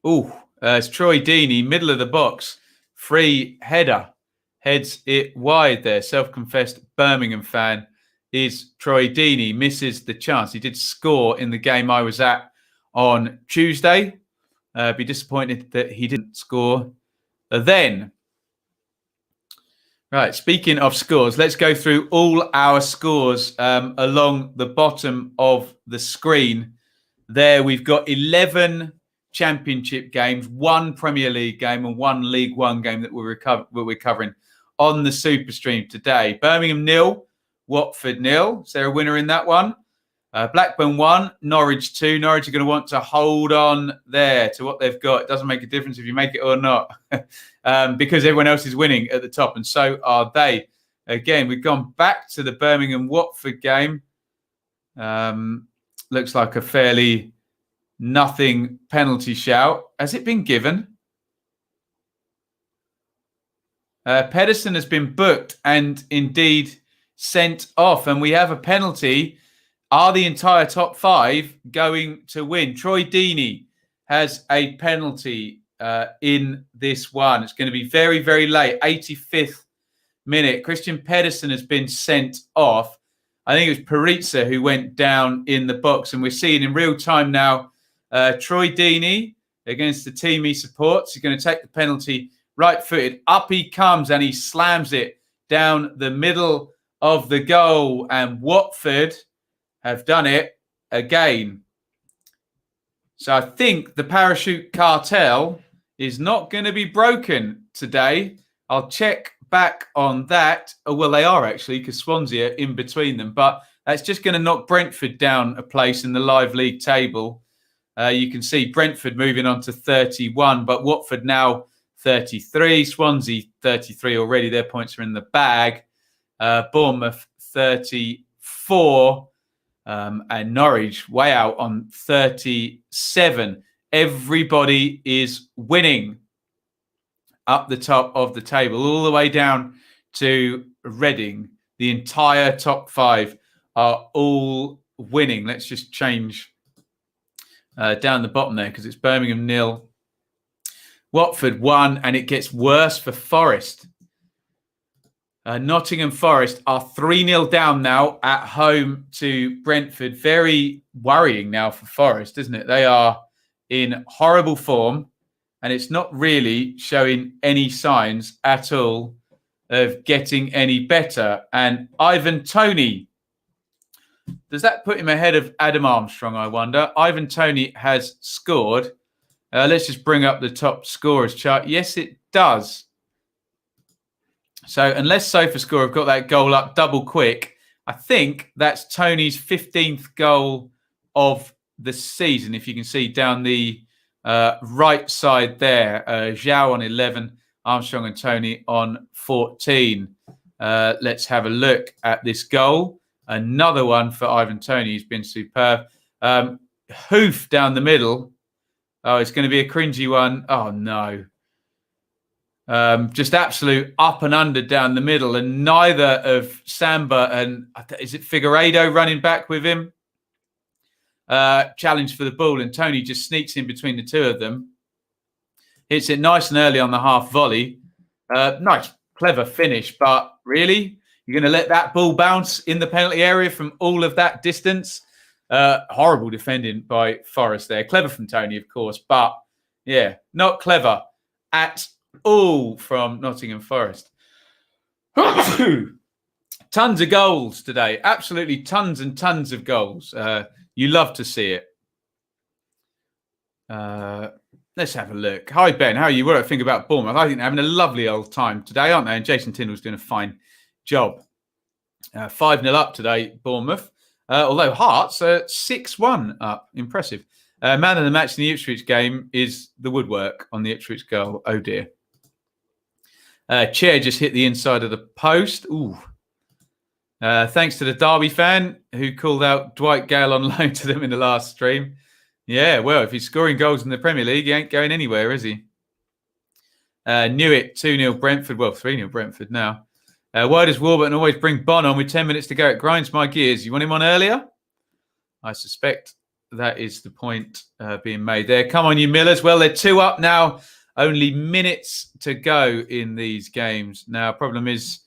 It's Troy Deeney, middle of the box, free header, heads it wide there. Self-confessed Birmingham fan is Troy Deeney, misses the chance. He did score in the game I was at on Tuesday. Be disappointed that he didn't score then. Right, speaking of scores, let's go through all our scores along the bottom of the screen. There we've got 11 Championship games, 1 Premier League game and 1 League One game that we're covering on the Super Stream today. Birmingham 0, Watford 0. Is there a winner in that one? Blackburn 1, Norwich 2. Norwich are going to want to hold on there to what they've got. It doesn't make a difference if you make it or not because everyone else is winning at the top, and so are they. Again, we've gone back to the Birmingham-Watford game. Looks like a fairly nothing penalty shout. Has it been given? Pedersen has been booked and indeed sent off, and we have a penalty. Are the entire top 5 going to win? Troy Deeney has a penalty in this one. It's going to be very, very late, 85th minute. Christian Pedersen has been sent off. I think it was Paritza who went down in the box, and we're seeing in real time now Troy Deeney against the team he supports. He's going to take the penalty right-footed. Up he comes, and he slams it down the middle of the goal, and Watford have done it again. So I think the parachute cartel is not going to be broken today. I'll check back on that. Oh, well, they are actually, because Swansea are in between them. But that's just going to knock Brentford down a place in the live league table. You can see Brentford moving on to 31, but Watford now 33. Swansea 33 already. Their points are in the bag. Bournemouth 34. And Norwich way out on 37. Everybody is winning up the top of the table, all the way down to Reading. The entire top 5 are all winning. Let's just change down the bottom there because it's Birmingham 0, Watford 1, and it gets worse for Forest. Nottingham Forest are 3-0 down now at home to Brentford. Very worrying now for Forest, isn't it? They are in horrible form. and it's not really showing any signs at all of getting any better. And Ivan Toney, does that put him ahead of Adam Armstrong, I wonder? Ivan Toney has scored. Let's just bring up the top scorers chart. Yes, it does. So unless SofaScore have got that goal up double quick, I think that's Toney's 15th goal of the season. If you can see down the right side there, Zhao on 11, Armstrong and Toney on 14. Let's have a look at this goal. Another one for Ivan Toney. He's been superb. Hoof down the middle. Oh, it's going to be a cringy one. Oh, no. Just absolute up and under down the middle. And neither of Samba and, is it Figueiredo running back with him? Challenge for the ball. And Toney just sneaks in between the two of them. Hits it nice and early on the half volley. Nice, clever finish. But really, you're going to let that ball bounce in the penalty area from all of that distance? Horrible defending by Forest there. Clever from Toney, of course. But, yeah, not clever at all from Nottingham Forest. Tons of goals today. Absolutely tons and tons of goals. You love to see it. Let's have a look. Hi, Ben. How are you? What do I think about Bournemouth? I think they're having a lovely old time today, aren't they? And Jason Tindall's doing a fine job. 5-0 up today, Bournemouth. Although Hearts are 6-1 up. Impressive. Man of the match in the Ipswich game is the woodwork on the Ipswich goal. Oh, dear. Chair just hit the inside of the post. Ooh. Thanks to the Derby fan who called out Dwight Gale on loan to them in the last stream. Yeah, well, if he's scoring goals in the Premier League, he ain't going anywhere, is he? Knew it, 2-0 Brentford. Well, 3-0 Brentford now. Why does Warburton always bring Bon on with 10 minutes to go? It grinds my gears. You want him on earlier? I suspect that is the point being made there. Come on, you Millers. Well, they're 2 up now. Only minutes to go in these games. Now, problem is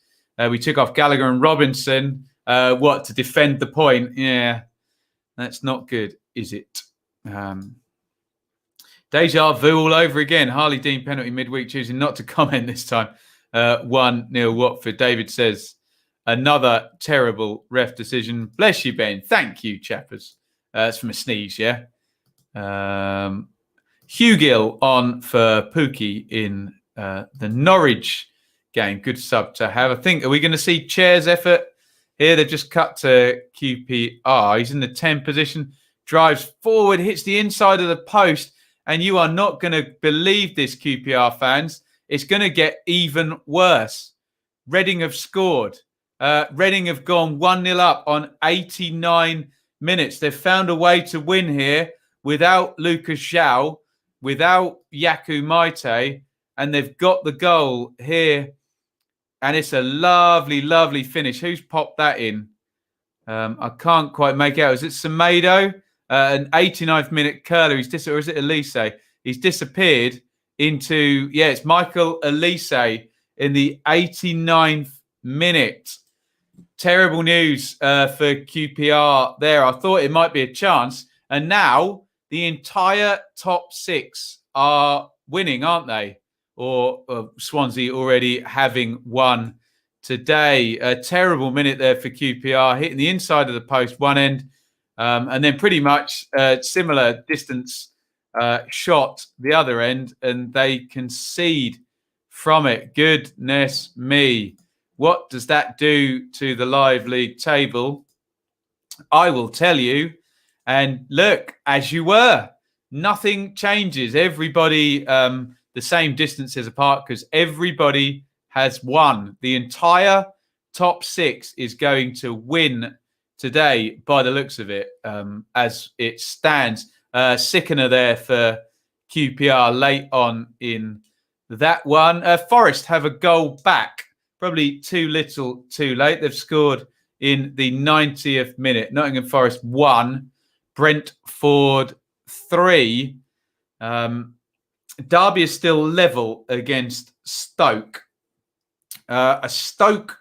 we took off Gallagher and Robinson. To defend the point? Yeah, that's not good, is it? Deja vu all over again. Harley Dean penalty midweek, choosing not to comment this time. 1-0 Watford. David says, another terrible ref decision. Bless you, Ben. Thank you, chappers. It's from a sneeze, yeah? Hugill on for Pookie in the Norwich game. Good sub to have. I think, are we going to see Chair's effort here? They've just cut to QPR. He's in the 10 position, drives forward, hits the inside of the post, and you are not going to believe this, QPR fans. It's going to get even worse. Reading have scored. Reading have gone 1-0 up on 89 minutes. They've found a way to win here without Lucas Zhao, without Yaku Maite, and they've got the goal here. And it's a lovely, lovely finish. Who's popped that in? I can't quite make out. Is it Semedo? An 89th minute curler. Or is it Elise? He's disappeared into, it's Michael Elise in the 89th minute. Terrible news for QPR there. I thought it might be a chance. And now the entire top 6 are winning, aren't they? Or Swansea already having won today. A terrible minute there for QPR, hitting the inside of the post, one end, and then pretty much similar distance shot the other end, and they concede from it. Goodness me. What does that do to the live league table? I will tell you. And look, as you were, nothing changes. Everybody the same distances apart because everybody has won. The entire top 6 is going to win today by the looks of it as it stands. Sickener there for QPR late on in that one. Forest have a goal back. Probably too little, too late. They've scored in the 90th minute. Nottingham Forest 1, Brentford 3. Derby is still level against Stoke. A Stoke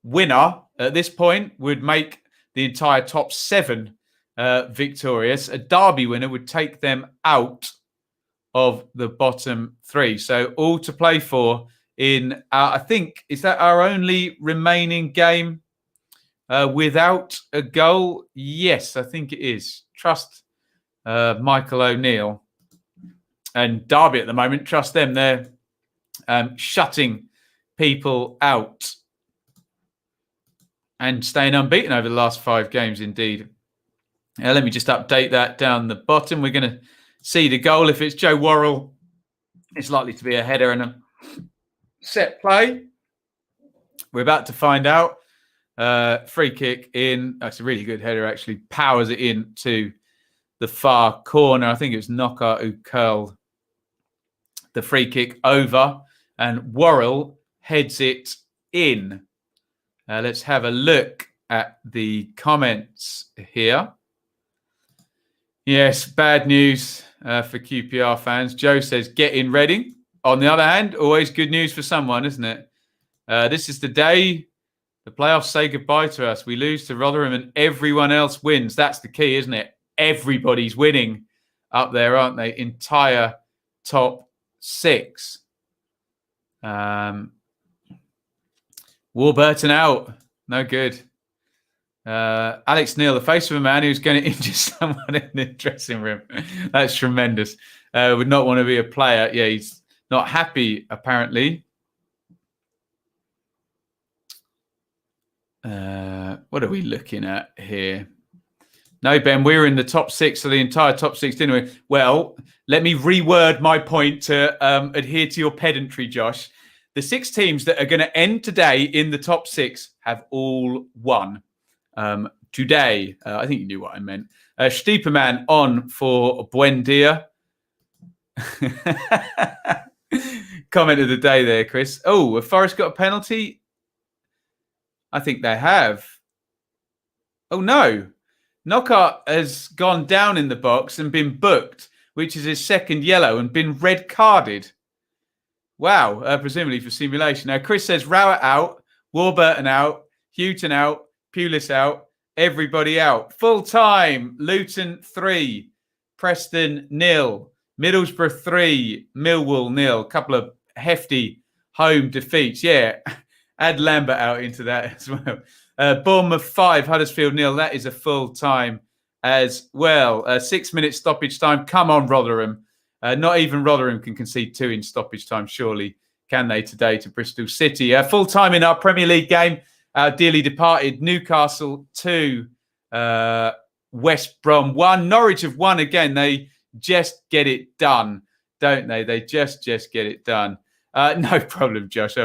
winner at this point would make the entire top 7 victorious. A Derby winner would take them out of the bottom three. So all to play for in, I think, is that our only remaining game without a goal? Yes, I think it is. Trust Michael O'Neill and Derby at the moment. Trust them. They're shutting people out and staying unbeaten over the last 5 games, indeed. Let me just update that down the bottom. We're going to see the goal. If it's Joe Worrell, it's likely to be a header and a set play. We're about to find out. Free kick in. That's a really good header, actually. Powers it in to the far corner. I think it was Knockout who curled the free kick over, and Worrell heads it in. Let's have a look at the comments here. Yes, bad news for QPR fans. Joe says, get in Reading. On the other hand, always good news for someone, isn't it? This is the day the playoffs say goodbye to us. We lose to Rotherham and everyone else wins. That's the key, isn't it? Everybody's winning up there, aren't they? Entire top 6. Warburton out. No good. Alex Neil, the face of a man who's going to injure someone in the dressing room. That's tremendous. Would not want to be a player. Yeah, he's not happy, apparently. What are we looking at here? No, Ben, we were in the top 6 of the entire top 6, didn't we? Well, let me reword my point to adhere to your pedantry, Josh. The 6 teams that are going to end today in the top 6 have all won. Today, I think you knew what I meant. Stieperman on for Buendia. Comment of the day there, Chris. Oh, have Forest got a penalty? I think they have. Oh, no. Knockout has gone down in the box and been booked, which is his second yellow, and been red carded. Wow, presumably for simulation. Now, Chris says Rowett out, Warburton out, Houghton out, Pulis out, everybody out. Full time, Luton 3, Preston 0, Middlesbrough 3, Millwall 0. A couple of hefty home defeats. Yeah, add Lambert out into that as well. Bournemouth 5, Huddersfield 0. That is a full time as well. 6-minute stoppage time. Come on, Rotherham. Not even Rotherham can concede 2 in stoppage time, surely, can they, today to Bristol City? Full time in our Premier League game. Our dearly departed Newcastle 2, West Brom 1. Norwich have won again. They just get it done, don't they? They just get it done. No problem, Josh.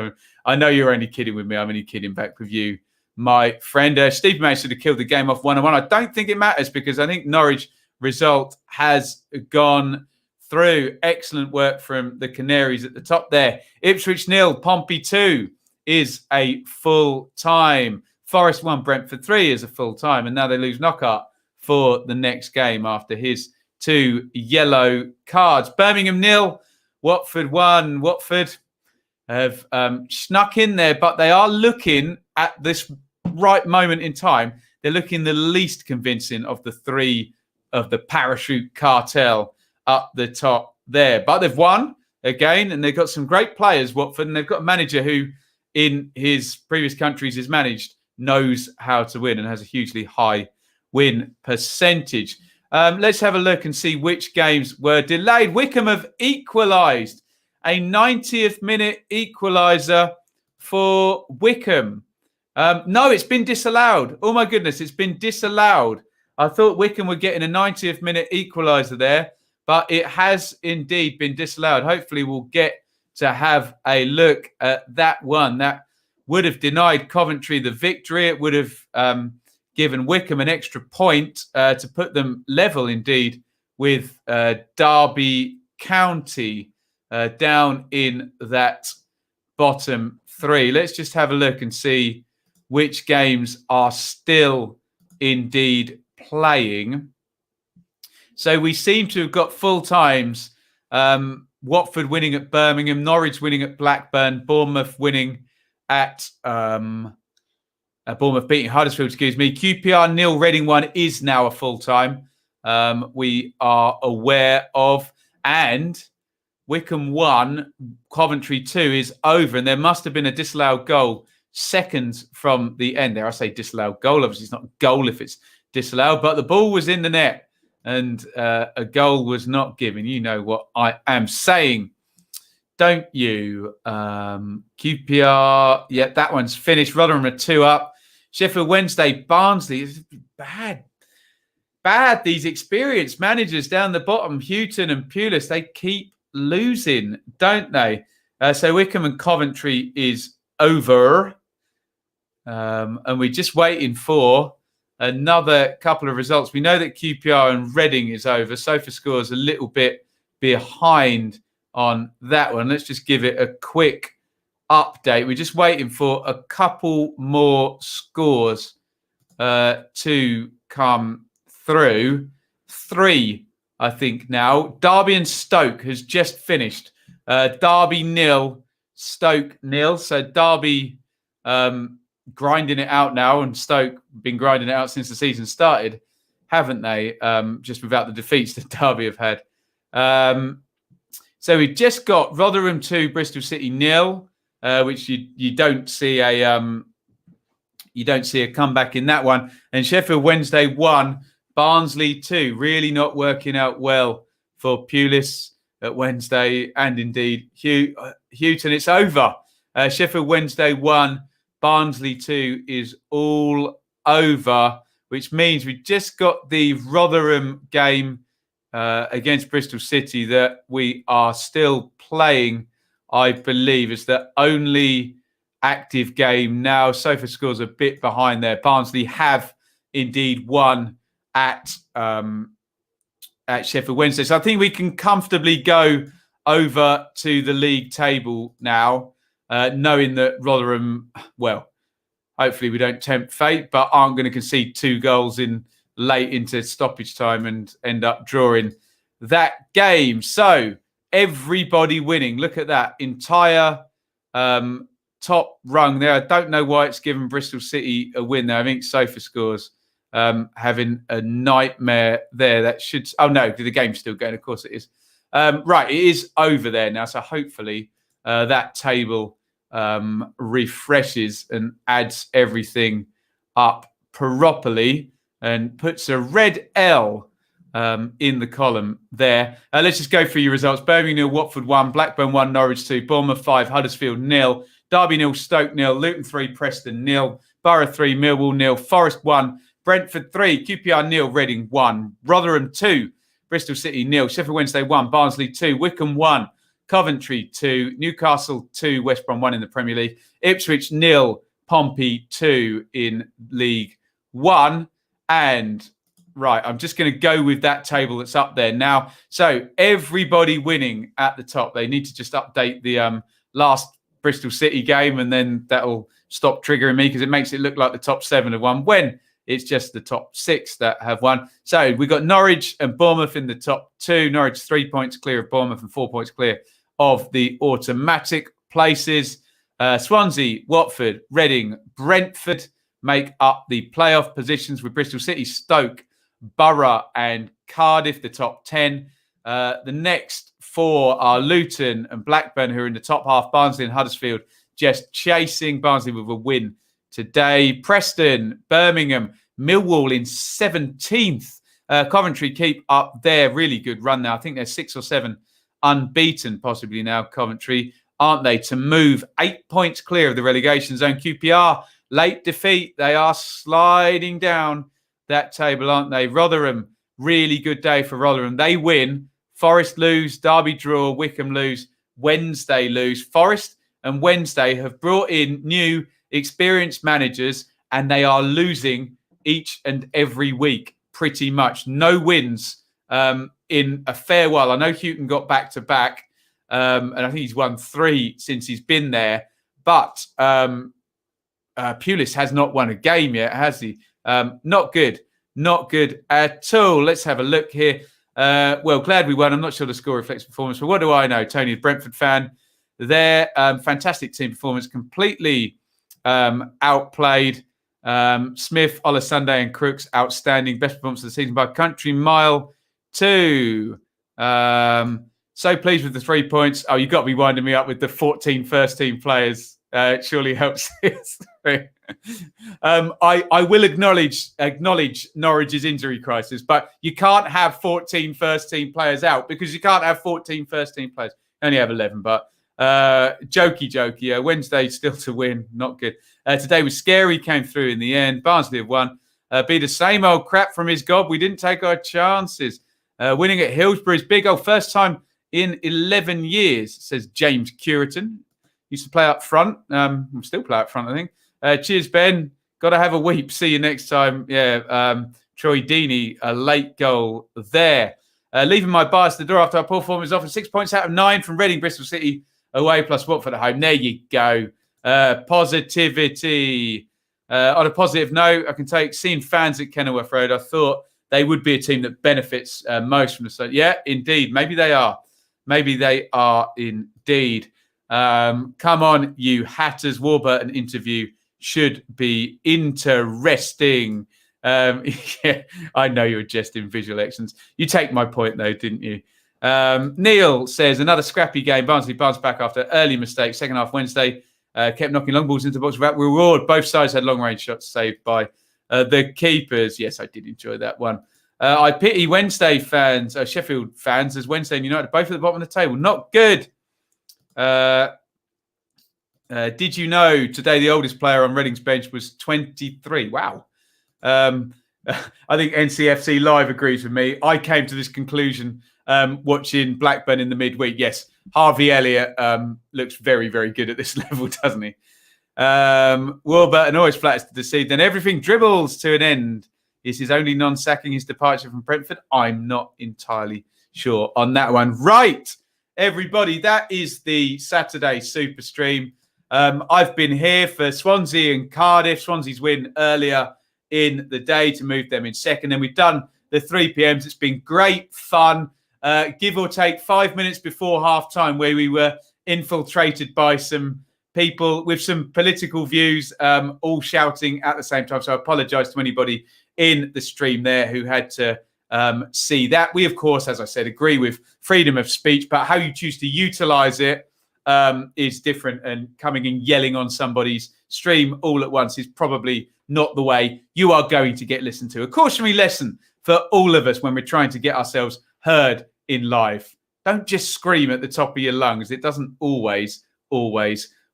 I know you're only kidding with me. I'm only kidding back with you, my friend. Steve managed to kill the game off 1-1. I don't think it matters because I think Norwich result has gone through. Excellent work from the Canaries at the top there. Ipswich 0, Pompey 2 is a full time. Forest 1, Brentford 3 is a full time. And now they lose Knockout for the next game after his 2 yellow cards. Birmingham 0, Watford 1. Watford have snuck in there, but they are looking at this right moment in time. They're looking the least convincing of the 3 of the parachute cartel up the top there. But they've won again, and they've got some great players, Watford, and they've got a manager who, in his previous countries has managed, knows how to win and has a hugely high win percentage. Let's have a look and see which games were delayed. Wycombe have equalised. A 90th minute equaliser for Wycombe. No, it's been disallowed. Oh, my goodness, it's been disallowed. I thought Wycombe were getting a 90th minute equaliser there, but it has indeed been disallowed. Hopefully, we'll get to have a look at that one. That would have denied Coventry the victory. It would have given Wycombe an extra point to put them level, indeed, with Derby County down in that bottom 3. Let's just have a look and see which games are still indeed playing. So we seem to have got full times. Watford winning at Birmingham, Norwich winning at Blackburn, Bournemouth winning at Bournemouth beating Huddersfield, QPR 0, Reading 1 is now a full time. We are aware of, and Wycombe 1, Coventry 2 is over, and there must have been a disallowed goal seconds from the end there. I say disallowed goal. Obviously, it's not a goal if it's disallowed, but the ball was in the net and a goal was not given. You know what I am saying, don't you? QPR, yeah, that one's finished. Rotherham are 2 up. Sheffield Wednesday, Barnsley is bad. Bad, these experienced managers down the bottom, Houghton and Pulis, they keep losing, don't they? So Wycombe and Coventry is over. And we're just waiting for another couple of results. We know that QPR and Reading is over. SofaScore's a little bit behind on that one. Let's just give it a quick update. We're just waiting for a couple more scores to come through. 3, I think now. Derby and Stoke has just finished. Derby 0, Stoke 0. So Derby grinding it out now, and Stoke been grinding it out since the season started, haven't they? Just without the defeats that Derby have had. So we've just got Rotherham 2, Bristol City 0, which you don't see a comeback in that one. And Sheffield Wednesday 1, Barnsley 2. Really not working out well for Pulis at Wednesday, and indeed Houghton. It's over. Sheffield Wednesday 1, Barnsley 2 is all over, which means we just got the Rotherham game against Bristol City that we are still playing, I believe. It's the only active game now. SofaScore's a bit behind there. Barnsley have indeed won at Sheffield Wednesday. So I think we can comfortably go over to the league table now, knowing that Rotherham, well, hopefully we don't tempt fate, but aren't going to concede 2 goals in late into stoppage time and end up drawing that game. So everybody winning. Look at that entire top rung there. I don't know why it's given Bristol City a win there. I think SofaScore's having a nightmare there. That should... Oh, no, the game's still going. Of course it is. Right, it is over there now. So hopefully that table refreshes and adds everything up properly and puts a red L in the column there. Let's just go through your results. Birmingham 0, Watford 1, Blackburn 1, Norwich 2, Bournemouth 5, Huddersfield 0, Derby 0, Stoke 0, Luton 3, Preston 0, Borough 3, Millwall 0, Forest 1, Brentford 3, QPR 0, Reading 1, Rotherham 2, Bristol City 0, Sheffield Wednesday 1, Barnsley 2, Wycombe 1, Coventry 2, Newcastle 2, West Brom 1 in the Premier League, Ipswich 0, Pompey 2 in League 1. And right, I'm just going to go with that table that's up there now. So everybody winning at the top. They need to just update the last Bristol City game, and then that'll stop triggering me because it makes it look like the top 7 have won when it's just the top 6 that have won. So we've got Norwich and Bournemouth in the top 2. Norwich 3 points clear of Bournemouth and 4 points clear of the automatic places. Swansea, Watford, Reading, Brentford make up the playoff positions with Bristol City, Stoke, Borough and Cardiff, the top 10. The next 4 are Luton and Blackburn, who are in the top half. Barnsley and Huddersfield just chasing. Barnsley with a win today. Preston, Birmingham, Millwall in 17th. Coventry keep up their really good run now. I think they're 6 or 7 unbeaten possibly now, Coventry, aren't they, to move 8 points clear of the relegation zone. QPR, late defeat. They are sliding down that table, aren't they? Rotherham, really good day for Rotherham. They win. Forest lose, Derby draw, Wycombe lose, Wednesday lose. Forest and Wednesday have brought in new experienced managers and they are losing each and every week pretty much. No wins in a fair while. I know Houghton got back-to-back and I think he's won 3 since he's been there. But Pulis has not won a game yet, has he? Not good. Not good at all. Let's have a look here. Well, glad we won. I'm not sure the score reflects performance, but what do I know? Tony, a Brentford fan. Their fantastic team performance, completely outplayed. Smith, Olasunde and Crooks, outstanding. Best performance of the season by country mile to So pleased with the 3 points. Oh, you've got to be winding me up with the 14 first-team players. It surely helps. I will acknowledge Norwich's injury crisis, but you can't have 14 first-team players out because you can't have 14 first-team players. You only have 11, but jokey. Wednesday still to win. Not good. Today was scary. Came through in the end. Barnsley have won. Be the same old crap from his gob. We didn't take our chances. Winning at Hillsborough is big. First time in 11 years, says James Curitan. Used to play up front. Still play up front, I think. Cheers, Ben. Got to have a weep. See you next time. Yeah, Troy Deeney, a late goal there. Leaving my bias at the door after our poor form is offered 6 points out of 9 from Reading, Bristol City away plus Watford at home. There you go. Positivity. On a positive note, I can take seeing fans at Kenilworth Road. I thought they would be a team that benefits most from the start. Yeah, indeed. Maybe they are. Maybe they are indeed. Come on, you Hatters. Warburton interview should be interesting. Yeah, I know you're just in visual actions. You take my point, though, didn't you? Neil says, another scrappy game. Barnsley bounced back after early mistakes. Second half Wednesday, kept knocking long balls into the box without reward. Both sides had long-range shots saved by the keepers. Yes, I did enjoy that one. I pity Wednesday fans, Sheffield fans, as Wednesday and United both at the bottom of the table. Not good. Did you know today the oldest player on Reading's bench was 23? Wow. I think NCFC Live agrees with me. I came to this conclusion watching Blackburn in the midweek. Yes, Harvey Elliott looks very, very good at this level, doesn't he? Warburton always flatters to deceive. Then everything dribbles to an end. Is his only non-sacking his departure from Brentford? I'm not entirely sure on that one. Right, everybody, that is the Saturday Super Stream. I've been here for Swansea and Cardiff. Swansea's win earlier in the day to move them in second. Then we've done the 3 p.m s. It's been great fun. Give or take 5 minutes before half-time where we were infiltrated by some people with some political views all shouting at the same time. So I apologise to anybody in the stream there who had to see that. We, of course, as I said, agree with freedom of speech, but how you choose to utilise it is different, and coming and yelling on somebody's stream all at once is probably not the way you are going to get listened to. A cautionary lesson for all of us when we're trying to get ourselves heard in live. Don't just scream at the top of your lungs. It doesn't always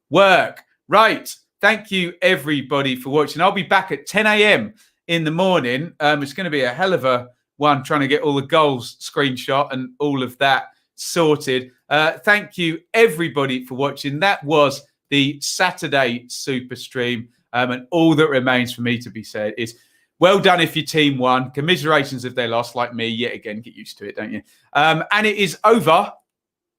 work. Right. Thank you, everybody, for watching. I'll be back at 10 a.m. in the morning. It's going to be a hell of a one trying to get all the goals screenshot and all of that sorted. Thank you, everybody, for watching. That was the Saturday Super Stream. And all that remains for me to be said is, well done if your team won. Commiserations if they lost, like me. Yet again, get used to it, don't you? And it is over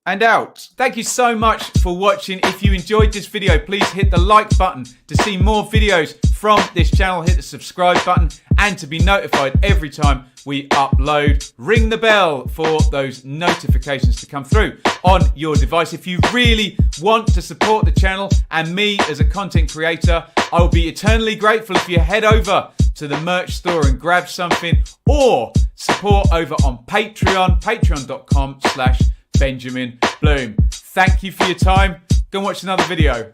and out. Thank you so much for watching. If you enjoyed this video, please hit the like button to see more videos from this channel. Hit the subscribe button and to be notified every time we upload. Ring the bell for those notifications to come through on your device. If you really want to support the channel and me as a content creator, I will be eternally grateful if you head over to the merch store and grab something, or support over on Patreon, patreon.com/Benjamin Bloom. Thank you for your time. Go and watch another video.